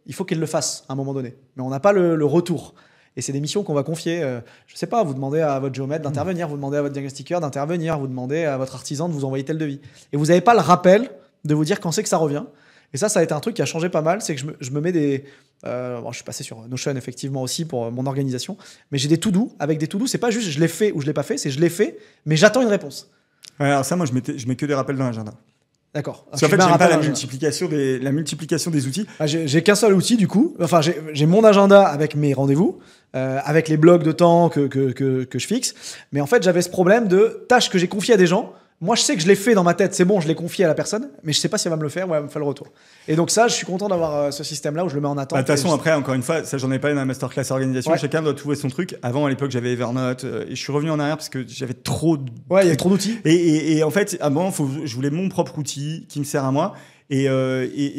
il faut qu'ils le fassent à un moment donné, mais on n'a pas le retour. Et c'est des missions qu'on va confier. Je ne sais pas, vous demandez à votre géomètre d'intervenir, vous demandez à votre diagnostiqueur d'intervenir, vous demandez à votre artisan de vous envoyer tel devis. Et vous n'avez pas le rappel de vous dire quand c'est que ça revient. Et ça a été un truc qui a changé pas mal. C'est que je me mets des. Je suis passé sur Notion effectivement aussi pour mon organisation. Mais j'ai des to-do. Avec des to-do, c'est pas juste je l'ai fait ou je l'ai pas fait, c'est je l'ai fait, mais j'attends une réponse. Ouais, alors ça, moi, je mets que des rappels dans l'agenda. D'accord. Parce qu'en fait, j'aime pas la multiplication des outils. J'ai qu'un seul outil du coup. Enfin, j'ai mon agenda avec mes rendez-vous, avec les blocs de temps que je fixe. Mais en fait, j'avais ce problème de tâches que j'ai confiées à des gens. Moi, je sais que je l'ai fait dans ma tête, c'est bon, je l'ai confié à la personne, mais je sais pas si elle va me le faire ou elle va me faire le retour. Et donc ça, je suis content d'avoir ce système-là où je le mets en attente. De toute façon, après, encore une fois, ça j'en ai parlé dans la masterclass organisation, chacun doit trouver son truc. Avant, à l'époque, j'avais Evernote, et je suis revenu en arrière parce que j'avais trop de... Ouais, il y a trop d'outils. Et en fait, avant, je voulais mon propre outil qui me sert à moi. Et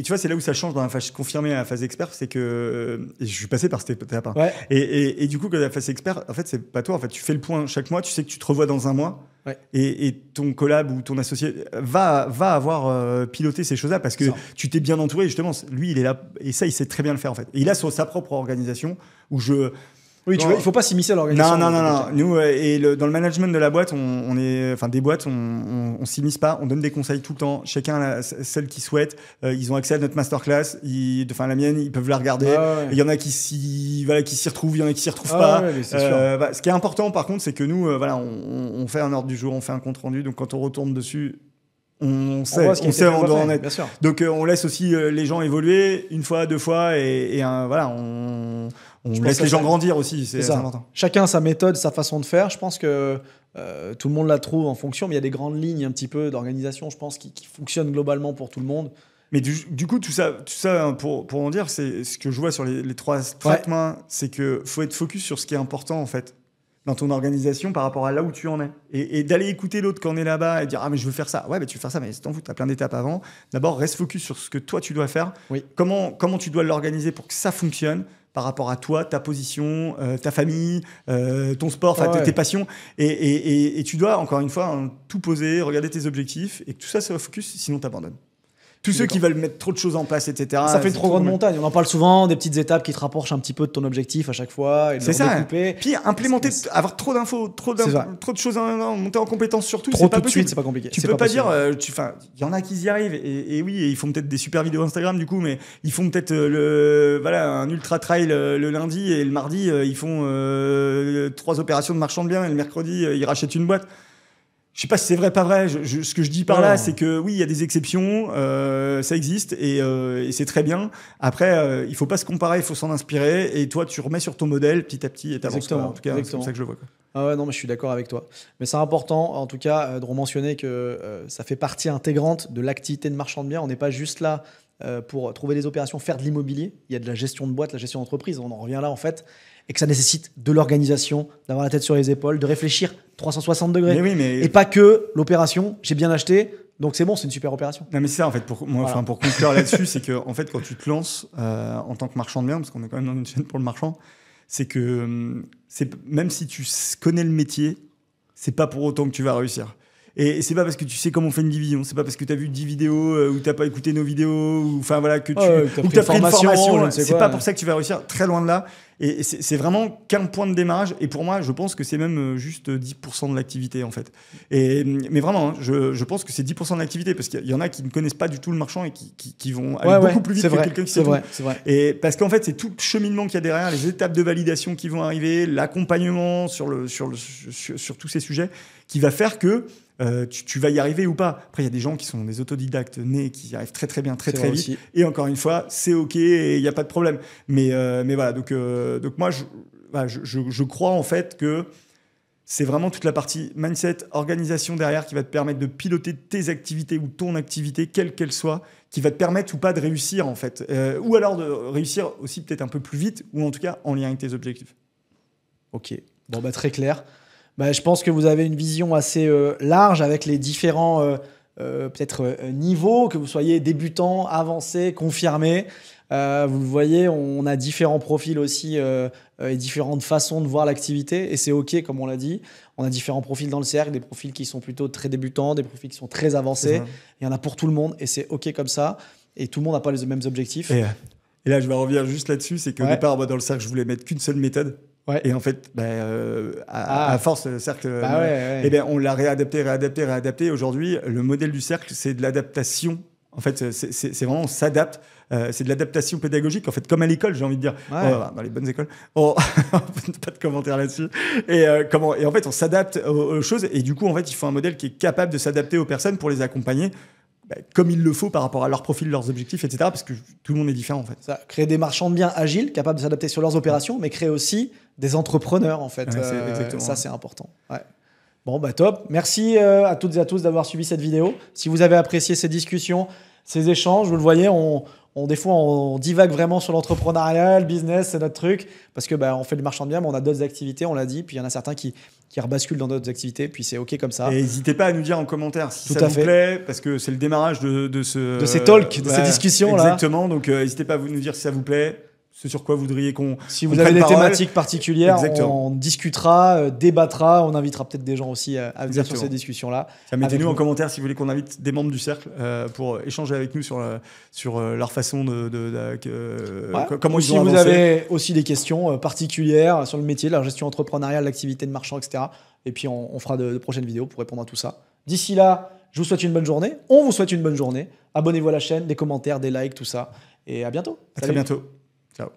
tu vois, c'est là où ça change dans la phase confirmée à la phase expert, c'est que je suis passé par cette étape. Ouais. Et du coup, quand la phase expert, en fait, c'est pas toi. En fait, tu fais le point chaque mois, tu sais que tu te revois dans un mois. Ouais. Et ton collab ou ton associé va avoir piloté ces choses-là parce que tu t'es bien entouré. Justement, lui, il est là et ça, il sait très bien le faire en fait. Et il a sa propre organisation où Oui, il faut pas s'immiscer à l'organisation. Non. Nous, dans le management de la boîte, des boîtes, on s'immisce pas, on donne des conseils tout le temps. Chacun, celle qui souhaite, ils ont accès à notre masterclass. La mienne, ils peuvent la regarder. Il y en a qui s'y retrouvent, il y en a qui s'y retrouvent pas. Ouais, c'est sûr. Ce qui est important, par contre, c'est que nous, on fait un ordre du jour, on fait un compte rendu. Donc, quand on retourne dessus, on sait où on doit en être. Donc, on laisse aussi les gens évoluer une fois, deux fois, on laisse les gens grandir aussi, c'est important. Chacun sa méthode, sa façon de faire. Je pense que tout le monde la trouve en fonction, mais il y a des grandes lignes un petit peu d'organisation, je pense, qui fonctionnent globalement pour tout le monde. Mais du coup, tout ça pour en dire, c'est ce que je vois sur les trois traitements, c'est qu'il faut être focus sur ce qui est important en fait dans ton organisation par rapport à là où tu en es. Et d'aller écouter l'autre quand on est là-bas et dire « Ah, mais je veux faire ça. » Ouais, mais tu veux faire ça, mais c'est t'en fous, tu as plein d'étapes avant. D'abord, reste focus sur ce que toi, tu dois faire. Oui. Comment tu dois l'organiser pour que ça fonctionne par rapport à toi, ta position, ta famille, ton sport, tes passions. Et tu dois, encore une fois, tout poser, regarder tes objectifs et que tout ça soit focus, sinon tu abandonnes. Tous ceux qui veulent mettre trop de choses en place, etc. Ça fait une trop grande montagne. On en parle souvent, des petites étapes qui te rapprochent un petit peu de ton objectif à chaque fois. Et de c'est ça. Découper. Puis implémenter, avoir trop d'infos, trop de choses, monter en compétence surtout. Trop tout de suite, c'est pas compliqué. Tu peux pas dire, il y en a qui y arrivent. Et oui, ils font peut-être des super vidéos Instagram du coup, mais ils font peut-être un ultra trail le lundi et le mardi, ils font 3 opérations de marchand de biens et le mercredi, ils rachètent une boîte. Je sais pas si c'est vrai, pas vrai. Ce que je dis par là, c'est que oui, il y a des exceptions, ça existe et c'est très bien. Après, il faut pas se comparer, il faut s'en inspirer. Et toi, tu remets sur ton modèle petit à petit et t'avances. En tout cas, c'est comme ça que je le vois. Quoi. Ah ouais, non, mais je suis d'accord avec toi. Mais c'est important, en tout cas, de mentionner que ça fait partie intégrante de l'activité de marchand de biens. On n'est pas juste là pour trouver des opérations, faire de l'immobilier. Il y a de la gestion de boîte, la gestion d'entreprise. On en revient là, en fait. Et que ça nécessite de l'organisation, d'avoir la tête sur les épaules, de réfléchir 360 degrés. Et pas que l'opération, j'ai bien acheté, donc c'est bon, c'est une super opération. Non, mais c'est ça, en fait, pour conclure là-dessus, c'est que, en fait, quand tu te lances en tant que marchand de biens, parce qu'on est quand même dans une chaîne pour le marchand, c'est que même si tu connais le métier, c'est pas pour autant que tu vas réussir. Et c'est pas parce que tu sais comment on fait une division, c'est pas parce que tu as vu 10 vidéos ou t'as pas écouté nos vidéos, ou enfin voilà, que tu as pris une formation, c'est pas pour ça que tu vas réussir, très loin de là. Et c'est vraiment qu'un point de démarrage. Et pour moi, je pense que c'est même juste 10% de l'activité, en fait. Mais vraiment, hein, je pense que c'est 10% de l'activité parce qu'il y en a qui ne connaissent pas du tout le marchand et qui vont aller beaucoup plus vite que quelqu'un qui sait tout. C'est vrai. Et parce qu'en fait, c'est tout le cheminement qu'il y a derrière, les étapes de validation qui vont arriver, l'accompagnement sur tous ces sujets qui va faire que tu vas y arriver ou pas. Après, il y a des gens qui sont des autodidactes nés qui y arrivent très très bien, très vite. Aussi. Et encore une fois, c'est OK et il n'y a pas de problème. Mais voilà, donc moi, je crois en fait que c'est vraiment toute la partie mindset, organisation derrière qui va te permettre de piloter tes activités ou ton activité, quelle qu'elle soit, qui va te permettre ou pas de réussir en fait. Ou alors de réussir aussi peut-être un peu plus vite ou en tout cas en lien avec tes objectifs. Ok, bon bah très clair. Bah, je pense que vous avez une vision assez large avec les différents peut-être niveaux, que vous soyez débutant, avancé, confirmé. Vous le voyez, on a différents profils aussi et différentes façons de voir l'activité et c'est ok comme on l'a dit. On a différents profils dans le cercle, des profils qui sont plutôt très débutants, des profils qui sont très avancés. Il y en a pour tout le monde et c'est ok comme ça. Et tout le monde n'a pas les mêmes objectifs. Et là, je vais revenir juste là-dessus, c'est qu'au départ, moi, dans le cercle, je voulais mettre qu'une seule méthode. Ouais. Et en fait, à force, le cercle, Eh ben, on l'a réadapté. Aujourd'hui, le modèle du cercle, c'est de l'adaptation. En fait, c'est vraiment, on s'adapte. C'est de l'adaptation pédagogique, en fait, comme à l'école, j'ai envie de dire. Dans les bonnes écoles. Pas de commentaires là-dessus. Et en fait, on s'adapte aux choses. Et du coup, en fait, il faut un modèle qui est capable de s'adapter aux personnes pour les accompagner comme il le faut par rapport à leur profil, leurs objectifs, etc. Parce que tout le monde est différent, en fait. Ça, créer des marchands de biens agiles, capables de s'adapter sur leurs opérations, mais créer aussi des entrepreneurs, en fait. Ça, c'est important. Ouais. Bon, bah top. Merci à toutes et à tous d'avoir suivi cette vidéo. Si vous avez apprécié ces discussions, ces échanges, vous le voyez, des fois, on divague vraiment sur l'entrepreneuriat, le business, c'est notre truc. Parce que on fait du marchand de biens, mais on a d'autres activités, on l'a dit. Puis il y en a certains qui rebasculent dans d'autres activités. Puis c'est OK comme ça. Et n'hésitez pas à nous dire en commentaire si ça vous plaît, parce que c'est le démarrage de ces talks, de ces discussions-là. Exactement. Donc n'hésitez pas à nous dire si ça vous plaît. C'est sur quoi vous voudriez qu'on. Si vous avez des thématiques particulières, on discutera, débattra, on invitera peut-être des gens aussi à venir sur ces discussions-là. Mettez-nous en commentaire si vous voulez qu'on invite des membres du cercle pour échanger avec nous sur leur façon comment ils ont avancé. Si vous avez aussi des questions particulières sur le métier, la gestion entrepreneuriale, l'activité de marchand, etc. Et puis on fera de prochaines vidéos pour répondre à tout ça. D'ici là, je vous souhaite une bonne journée. On vous souhaite une bonne journée. Abonnez-vous à la chaîne, des commentaires, des likes, tout ça. Et à bientôt. À très bientôt. Ciao.